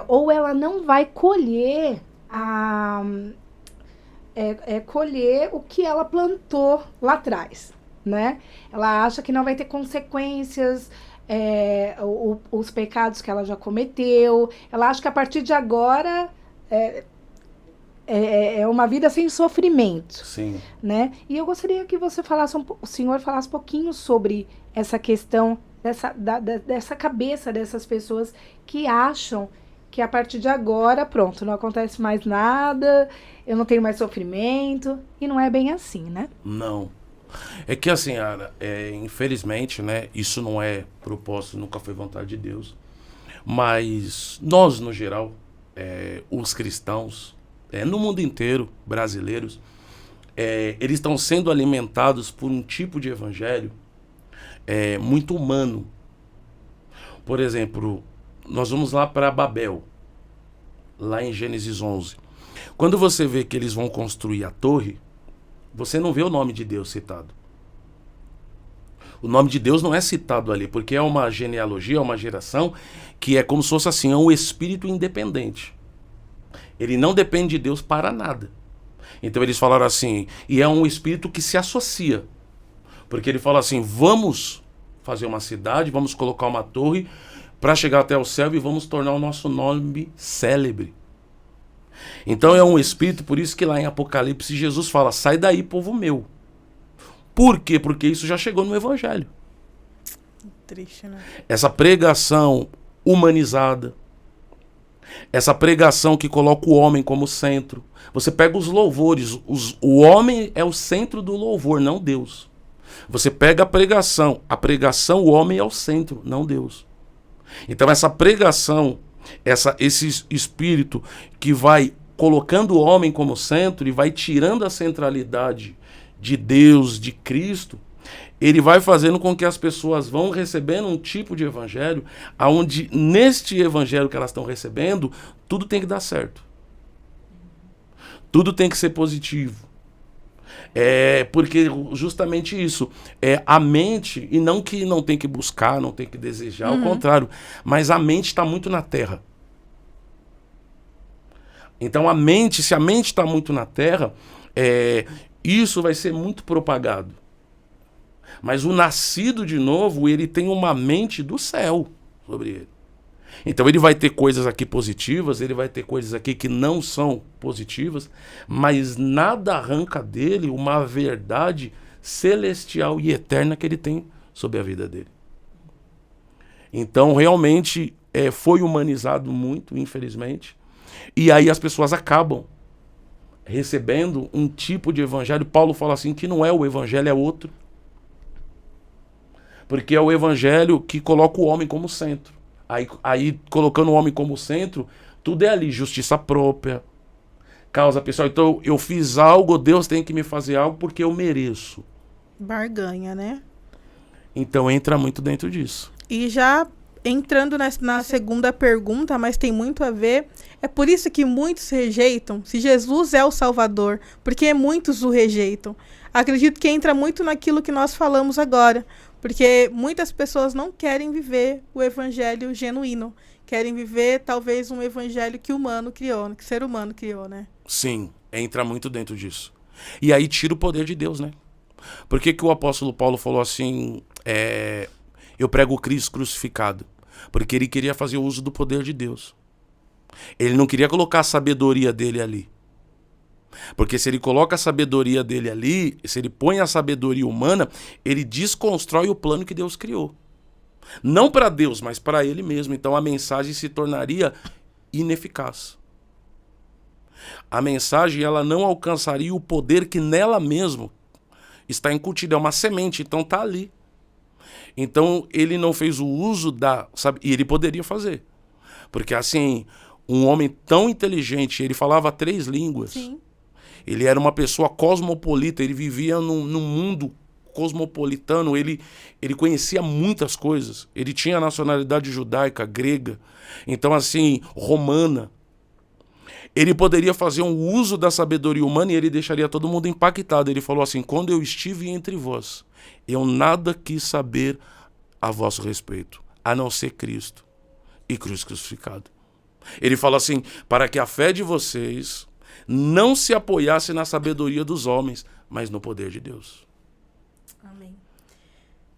Ou ela não vai colher colher o que ela plantou lá atrás, né? Ela acha que não vai ter consequências, os pecados que ela já cometeu. Ela acha que a partir de agora é uma vida sem sofrimento. Sim. Né? E eu gostaria que você falasse o senhor falasse um pouquinho sobre essa questão dessa cabeça dessas pessoas que acham que a partir de agora, pronto, não acontece mais nada, eu não tenho mais sofrimento, e não é bem assim, né? Não. É que assim, Ara, infelizmente, né, isso não é propósito, nunca foi vontade de Deus, mas nós, no geral, os cristãos, no mundo inteiro, brasileiros, eles estão sendo alimentados por um tipo de evangelho muito humano. Por exemplo, nós vamos lá para Babel, lá em Gênesis 11. Quando você vê que eles vão construir a torre, você não vê o nome de Deus citado. O nome de Deus não é citado ali, porque é uma genealogia, é uma geração que é como se fosse assim, é um espírito independente. Ele não depende de Deus para nada. Então eles falaram assim, e é um espírito que se associa. Porque ele fala assim, vamos fazer uma cidade, vamos colocar uma torre para chegar até o céu e vamos tornar o nosso nome célebre. Então é um espírito, por isso que lá em Apocalipse Jesus fala, sai daí, povo meu. Por quê? Porque isso já chegou no evangelho. Triste, né? Essa pregação humanizada, essa pregação que coloca o homem como centro. Você pega os louvores, o homem é o centro do louvor, não Deus. Você pega a pregação, o homem é o centro, não Deus. Então essa pregação, esse espírito que vai colocando o homem como centro e vai tirando a centralidade de Deus, de Cristo, ele vai fazendo com que as pessoas vão recebendo um tipo de evangelho, onde neste evangelho que elas estão recebendo, tudo tem que dar certo. Tudo tem que ser positivo. Porque justamente isso, a mente, e não que não tem que buscar, não tem que desejar, ao contrário, mas a mente está muito na terra. Então se a mente está muito na terra, isso vai ser muito propagado. Mas o nascido de novo, ele tem uma mente do céu sobre ele. Então ele vai ter coisas aqui positivas, ele vai ter coisas aqui que não são positivas, mas nada arranca dele uma verdade celestial e eterna que ele tem sobre a vida dele. Então realmente foi humanizado muito, infelizmente, e aí as pessoas acabam recebendo um tipo de evangelho. Paulo fala assim que não é o evangelho, é outro. Porque é o evangelho que coloca o homem como centro. Aí colocando o homem como centro, tudo é ali, justiça própria, causa pessoal. Então eu fiz algo, Deus tem que me fazer algo porque eu mereço. Barganha, né? Então entra muito dentro disso. E já entrando na segunda pergunta, mas tem muito a ver, é por isso que muitos rejeitam, se Jesus é o Salvador, porque muitos o rejeitam. Acredito que entra muito naquilo que nós falamos agora, porque muitas pessoas não querem viver o evangelho genuíno, querem viver talvez um evangelho que o humano criou, que o ser humano criou, né? Sim, entra muito dentro disso. E aí tira o poder de Deus, né? Por que o apóstolo Paulo falou assim, eu prego o Cristo crucificado? Porque ele queria fazer uso do poder de Deus. Ele não queria colocar a sabedoria dele ali. Porque se ele coloca a sabedoria dele ali, se ele põe a sabedoria humana, ele desconstrói o plano que Deus criou. Não para Deus, mas para ele mesmo. Então a mensagem se tornaria ineficaz. A mensagem ela não alcançaria o poder que nela mesmo está incutido. É uma semente, então está ali. Então ele não fez o uso e ele poderia fazer. Porque assim, um homem tão inteligente, ele falava 3 línguas. Sim. Ele era uma pessoa cosmopolita, ele vivia num mundo cosmopolitano, ele conhecia muitas coisas. Ele tinha nacionalidade judaica, grega, então assim, romana. Ele poderia fazer um uso da sabedoria humana e ele deixaria todo mundo impactado. Ele falou assim, quando eu estive entre vós, eu nada quis saber a vosso respeito, a não ser Cristo e cruz crucificado. Ele fala assim, para que a fé de vocês não se apoiasse na sabedoria dos homens, mas no poder de Deus. Amém.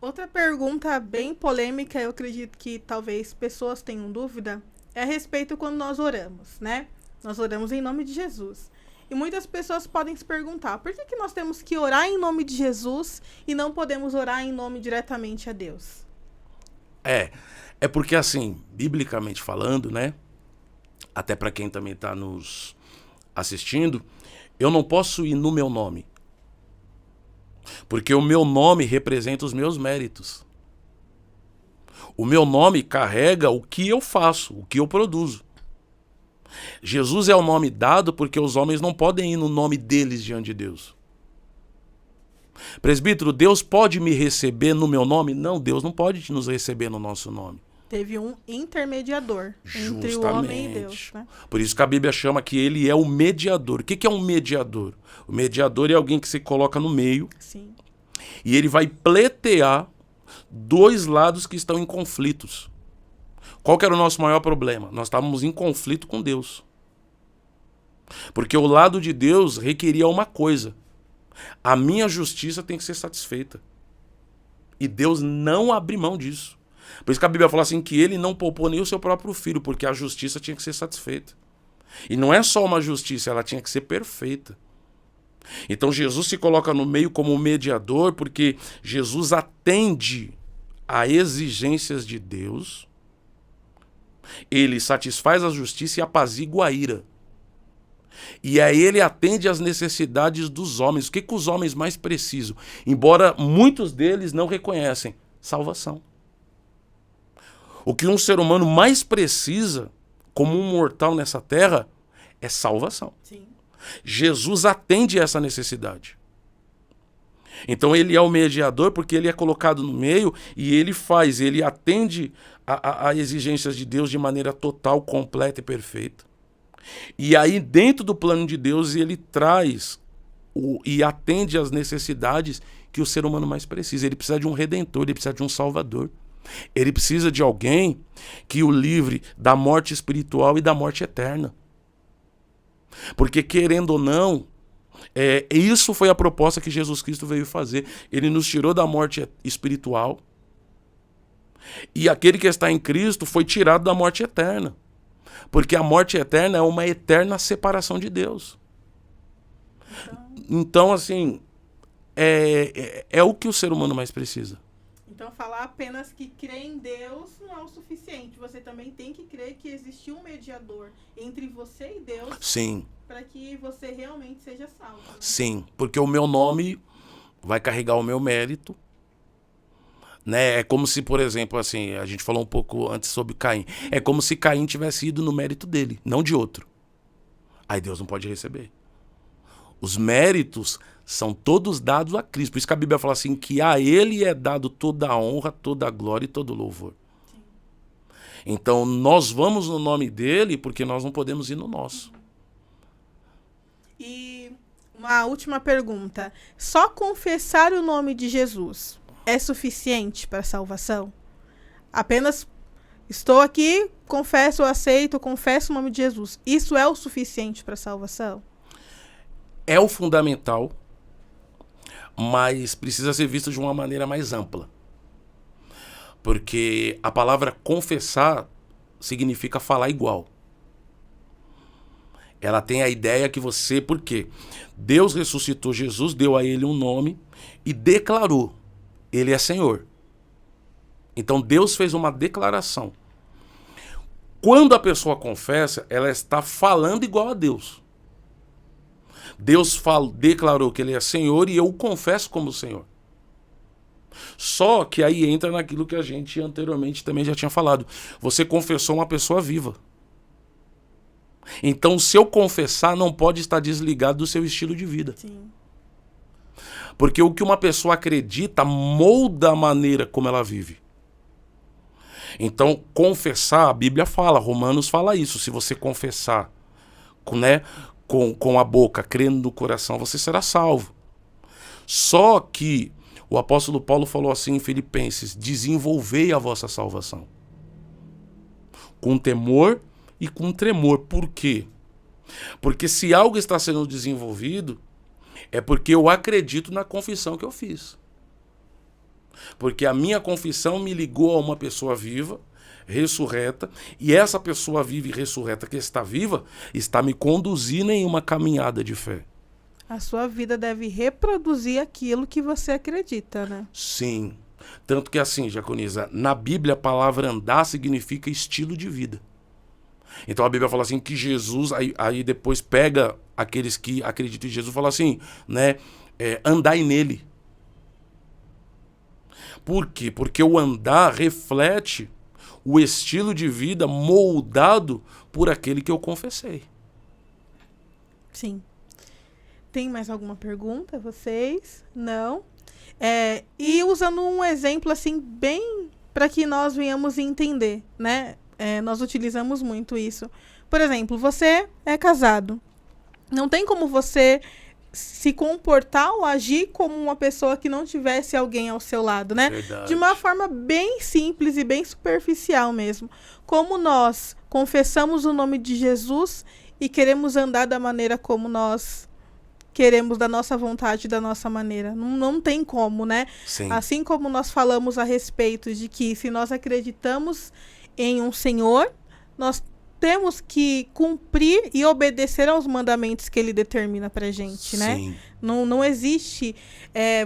Outra pergunta bem polêmica, eu acredito que talvez pessoas tenham dúvida, é a respeito quando nós oramos, né? Nós oramos em nome de Jesus. E muitas pessoas podem se perguntar, por que nós temos que orar em nome de Jesus e não podemos orar em nome diretamente a Deus? É porque assim, biblicamente falando, né? Até para quem também está nos assistindo, eu não posso ir no meu nome. Porque o meu nome representa os meus méritos. O meu nome carrega o que eu faço, o que eu produzo. Jesus é o nome dado porque os homens não podem ir no nome deles diante de Deus. Presbítero, Deus pode me receber no meu nome? Não, Deus não pode nos receber no nosso nome. Teve um intermediador entre o homem e Deus, né? Por isso que a Bíblia chama que ele é o mediador. O que é um mediador? O mediador é alguém que se coloca no meio. Sim. E ele vai pleitear dois lados que estão em conflitos. Qual que era o nosso maior problema? Nós estávamos em conflito com Deus. Porque o lado de Deus requeria uma coisa. A minha justiça tem que ser satisfeita. E Deus não abre mão disso. Por isso que a Bíblia fala assim que ele não poupou nem o seu próprio filho, porque a justiça tinha que ser satisfeita. E não é só uma justiça, ela tinha que ser perfeita. Então Jesus se coloca no meio como mediador, porque Jesus atende a exigências de Deus, ele satisfaz a justiça e apazigua a ira. E aí ele atende às necessidades dos homens. O que os homens mais precisam? Embora muitos deles não reconhecem, salvação. O que um ser humano mais precisa, como um mortal nessa terra, é salvação. Sim. Jesus atende essa necessidade. Então ele é o mediador porque ele é colocado no meio e ele atende a exigências de Deus de maneira total, completa e perfeita. E aí dentro do plano de Deus ele traz e atende às necessidades que o ser humano mais precisa. Ele precisa de um redentor, ele precisa de um salvador. Ele precisa de alguém que o livre da morte espiritual e da morte eterna. Porque querendo ou não, isso foi a proposta que Jesus Cristo veio fazer. Ele nos tirou da morte espiritual e aquele que está em Cristo foi tirado da morte eterna. Porque a morte eterna é uma eterna separação de Deus. Então assim, é o que o ser humano mais precisa. Então, falar apenas que crer em Deus não é o suficiente. Você também tem que crer que existiu um mediador entre você e Deus. Sim. Para que você realmente seja salvo. Né? Sim, porque o meu nome vai carregar o meu mérito. Né? É como se, por exemplo, assim, a gente falou um pouco antes sobre Caim. É como se Caim tivesse ido no mérito dele, não de outro. Aí Deus não pode receber. Os méritos são todos dados a Cristo. Por isso que a Bíblia fala assim, que a ele é dado toda a honra, toda a glória e todo o louvor. Sim. Então, nós vamos no nome dele porque nós não podemos ir no nosso. E uma última pergunta. Só confessar o nome de Jesus é suficiente para a salvação? Apenas estou aqui, confesso, aceito, confesso o nome de Jesus. Isso é o suficiente para a salvação? É o fundamental, mas precisa ser visto de uma maneira mais ampla. Porque a palavra confessar significa falar igual. Ela tem a ideia que você... Por quê? Deus ressuscitou Jesus, deu a ele um nome e declarou: ele é Senhor. Então Deus fez uma declaração. Quando a pessoa confessa, ela está falando igual a Deus. Deus declarou que ele é Senhor e eu o confesso como Senhor. Só que aí entra naquilo que a gente anteriormente também já tinha falado. Você confessou uma pessoa viva. Então, se eu confessar, não pode estar desligado do seu estilo de vida. Sim. Porque o que uma pessoa acredita molda a maneira como ela vive. Então, confessar, a Bíblia fala, Romanos fala isso. Se você confessar, né, com a boca, crendo no coração, você será salvo. Só que o apóstolo Paulo falou assim em Filipenses: desenvolvei a vossa salvação com temor e com tremor. Por quê? Porque se algo está sendo desenvolvido, é porque eu acredito na confissão que eu fiz. Porque a minha confissão me ligou a uma pessoa viva, ressurreta, e essa pessoa viva e ressurreta que está viva, está me conduzindo em uma caminhada de fé. A sua vida deve reproduzir aquilo que você acredita, né? Sim. Tanto que assim, Diaconisa, na Bíblia a palavra andar significa estilo de vida. Então a Bíblia fala assim que Jesus, aí depois pega aqueles que acreditam em Jesus e fala assim, né, andai nele. Por quê? Porque o andar reflete o estilo de vida moldado por aquele que eu confessei. Sim. Tem mais alguma pergunta, vocês? Não? E usando um exemplo, assim, bem para que nós venhamos entender, né? Nós utilizamos muito isso. Por exemplo, você é casado. Não tem como você se comportar ou agir como uma pessoa que não tivesse alguém ao seu lado, né? Verdade. De uma forma bem simples e bem superficial mesmo. Como nós confessamos o nome de Jesus e queremos andar da maneira como nós queremos, da nossa vontade, da nossa maneira. Não tem como, né? Sim. Assim como nós falamos a respeito de que se nós acreditamos em um Senhor, nós temos que cumprir e obedecer aos mandamentos que ele determina pra gente, né? Sim. Não existe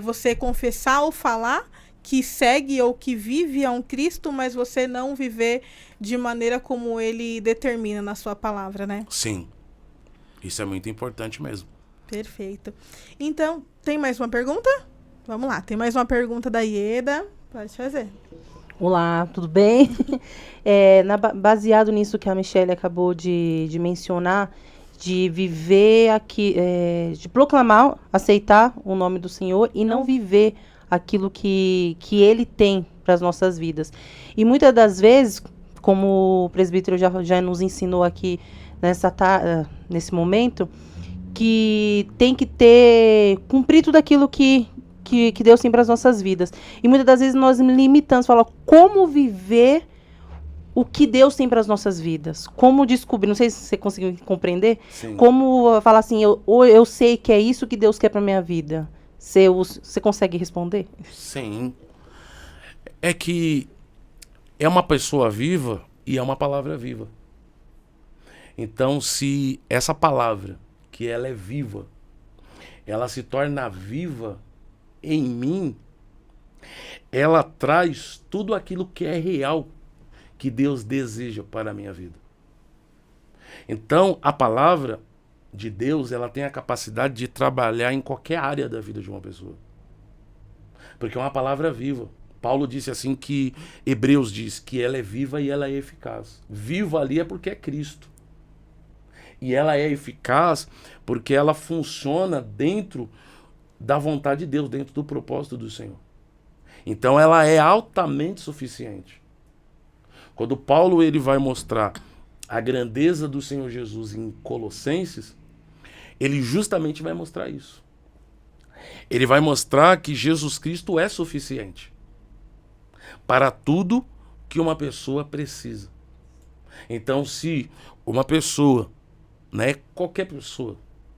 você confessar ou falar que segue ou que vive a um Cristo, mas você não viver de maneira como ele determina na sua palavra, né? Sim. Isso é muito importante mesmo. Perfeito. Então, tem mais uma pergunta? Vamos lá, tem mais uma pergunta da Ieda. Pode fazer. Olá, tudo bem? Baseado nisso que a Michelle acabou de mencionar, de viver aqui, de proclamar, aceitar o nome do Senhor e não viver aquilo que Ele tem para as nossas vidas. E muitas das vezes, como o presbítero já nos ensinou aqui nesse momento, que tem que cumprir tudo aquilo que Deus tem para as nossas vidas. E muitas das vezes nós limitamos, falamos como viver o que Deus tem para as nossas vidas. Como descobrir, não sei se você conseguiu compreender, Sim. como falar assim, eu sei que é isso que Deus quer para minha vida. Você consegue responder? Sim. É que é uma pessoa viva e é uma palavra viva. Então, se essa palavra, que ela é viva, ela se torna viva em mim, ela traz tudo aquilo que é real que Deus deseja para a minha vida. Então, a palavra de Deus, ela tem a capacidade de trabalhar em qualquer área da vida de uma pessoa. Porque é uma palavra viva. Paulo disse assim que Hebreus diz que ela é viva e ela é eficaz. Viva ali é porque é Cristo. E ela é eficaz porque ela funciona dentro da vontade de Deus, dentro do propósito do Senhor. Então ela é altamente suficiente. Quando Paulo ele vai mostrar a grandeza do Senhor Jesus em Colossenses, ele justamente vai mostrar isso. Ele vai mostrar que Jesus Cristo é suficiente para tudo que uma pessoa precisa. Então, se uma pessoa, né, qualquer pessoa,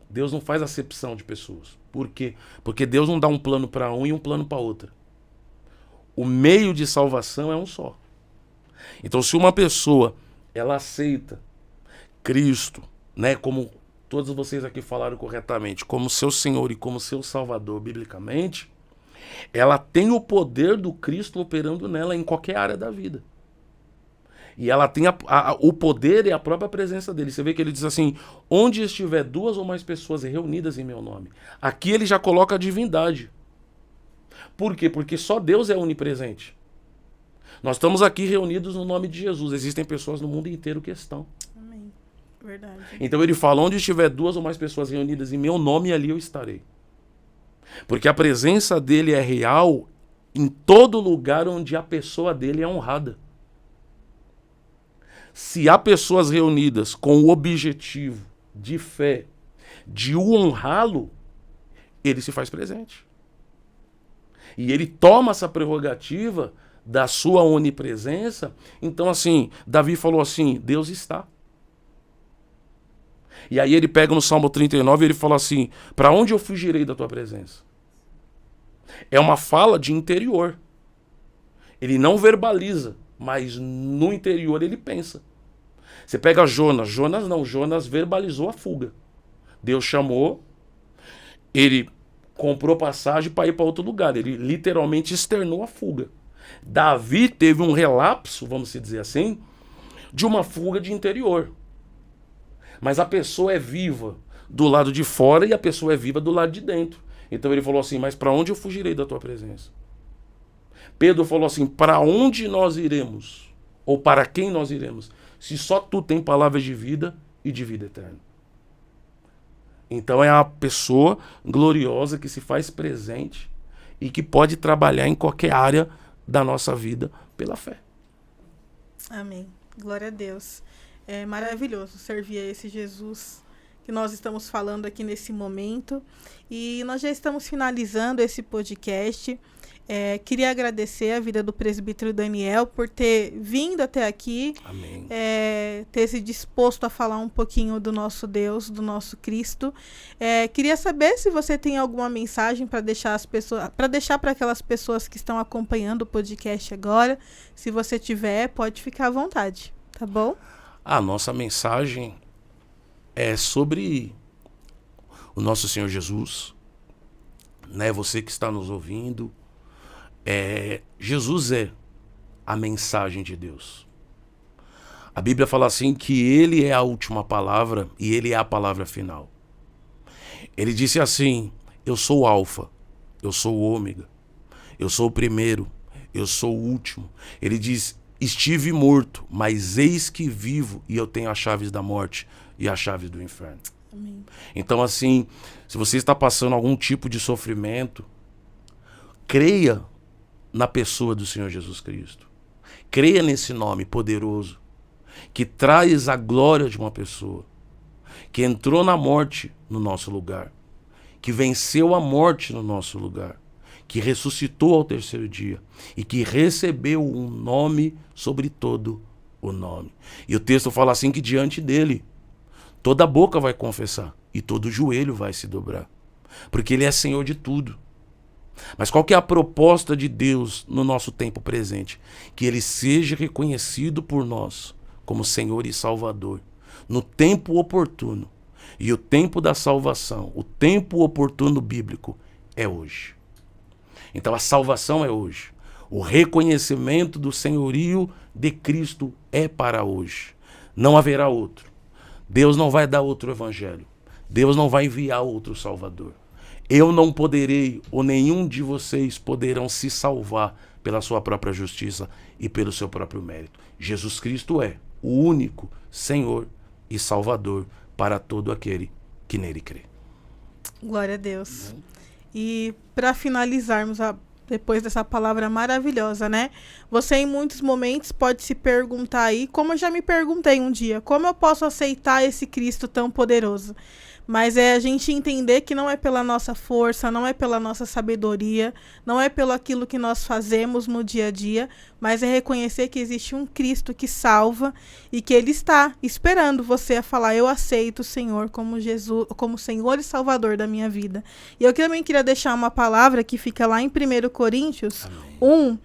Deus não faz acepção de pessoas. Por quê? Porque Deus não dá um plano para um e um plano para outra. O meio de salvação é um só. Então, se uma pessoa ela aceita Cristo, né, como todos vocês aqui falaram corretamente, como seu Senhor e como seu Salvador, biblicamente, ela tem o poder do Cristo operando nela em qualquer área da vida. E ela tem o poder e a própria presença dele. Você vê que ele diz assim, onde estiver 2 ou mais pessoas reunidas em meu nome. Aqui ele já coloca a divindade. Por quê? Porque só Deus é onipresente. Nós estamos aqui reunidos no nome de Jesus. Existem pessoas no mundo inteiro que estão. Amém. Verdade. Então ele fala, onde estiver 2 ou mais pessoas reunidas em meu nome, ali eu estarei. Porque a presença dele é real em todo lugar onde a pessoa dele é honrada. Se há pessoas reunidas com o objetivo de fé, de o honrá-lo, ele se faz presente. E ele toma essa prerrogativa da sua onipresença. Então, assim, Davi falou assim, Deus está. E aí ele pega no Salmo 39 e ele fala assim, para onde eu fugirei da tua presença? É uma fala de interior. Ele não verbaliza, mas no interior ele pensa. Você pega Jonas verbalizou a fuga. Deus chamou, ele comprou passagem para ir para outro lugar, ele literalmente externou a fuga. Davi teve um relapso, vamos dizer assim, de uma fuga de interior. Mas a pessoa é viva do lado de fora e a pessoa é viva do lado de dentro. Então ele falou assim, mas para onde eu fugirei da tua presença? Pedro falou assim, para onde nós iremos? Ou para quem nós iremos? Se só tu tem palavras de vida e de vida eterna. Então é a pessoa gloriosa que se faz presente e que pode trabalhar em qualquer área da nossa vida pela fé. Amém. Glória a Deus. É maravilhoso servir a esse Jesus que nós estamos falando aqui nesse momento. E nós já estamos finalizando esse podcast. Queria agradecer a vida do presbítero Daniel por ter vindo até aqui. Amém. Ter se disposto a falar um pouquinho do nosso Deus, do nosso Cristo. Queria saber se você tem alguma mensagem para deixar para aquelas pessoas que estão acompanhando o podcast agora. Se você tiver, pode ficar à vontade, tá bom? A nossa mensagem é sobre o nosso Senhor Jesus, né? Você que está nos ouvindo, Jesus é a mensagem de Deus. A Bíblia fala assim que ele é a última palavra e ele é a palavra final. Ele disse assim, eu sou o Alfa, eu sou o Ômega, eu sou o primeiro, eu sou o último. Ele diz, estive morto, mas eis que vivo e eu tenho as chaves da morte e as chaves do inferno. Amém. Então assim, se você está passando algum tipo de sofrimento, creia na pessoa do Senhor Jesus Cristo. Creia nesse nome poderoso, que traz a glória de uma pessoa, que entrou na morte no nosso lugar, que venceu a morte no nosso lugar, que ressuscitou ao terceiro dia e que recebeu um nome sobre todo o nome. E o texto fala assim que diante dele, toda boca vai confessar e todo joelho vai se dobrar, porque ele é Senhor de tudo. Mas qual que é a proposta de Deus no nosso tempo presente? Que ele seja reconhecido por nós como Senhor e Salvador no tempo oportuno. E o tempo da salvação, o tempo oportuno bíblico é hoje. Então a salvação é hoje. O reconhecimento do senhorio de Cristo é para hoje. Não haverá outro. Deus não vai dar outro evangelho. Deus não vai enviar outro Salvador. Eu não poderei, ou nenhum de vocês poderão se salvar pela sua própria justiça e pelo seu próprio mérito. Jesus Cristo é o único Senhor e Salvador para todo aquele que nele crê. Glória a Deus. E para finalizarmos, depois dessa palavra maravilhosa, né? Você em muitos momentos pode se perguntar aí, como eu já me perguntei um dia, como eu posso aceitar esse Cristo tão poderoso? Mas é a gente entender que não é pela nossa força, não é pela nossa sabedoria, não é pelo aquilo que nós fazemos no dia a dia, mas é reconhecer que existe um Cristo que salva e que ele está esperando você a falar, eu aceito o Senhor como Jesus, como Senhor e Salvador da minha vida. E eu também queria deixar uma palavra que fica lá em 1 Coríntios 1,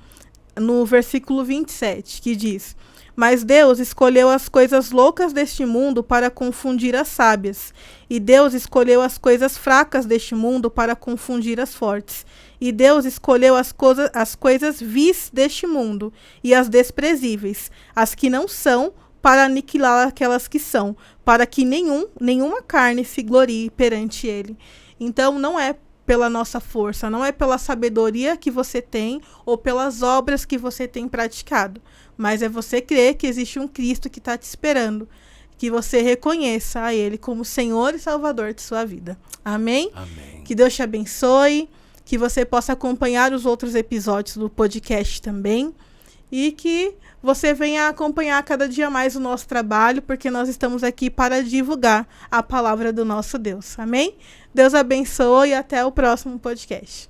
no versículo 27, que diz: mas Deus escolheu as coisas loucas deste mundo para confundir as sábias. E Deus escolheu as coisas fracas deste mundo para confundir as fortes. E Deus escolheu as coisas vis deste mundo e as desprezíveis, as que não são, para aniquilar aquelas que são, para que nenhuma carne se glorie perante ele. Então não é pela nossa força, não é pela sabedoria que você tem ou pelas obras que você tem praticado, mas é você crer que existe um Cristo que está te esperando, que você reconheça a ele como Senhor e Salvador de sua vida. Amém? Amém. Que Deus te abençoe, que você possa acompanhar os outros episódios do podcast também e que você venha acompanhar cada dia mais o nosso trabalho, porque nós estamos aqui para divulgar a palavra do nosso Deus. Amém? Deus abençoe e até o próximo podcast.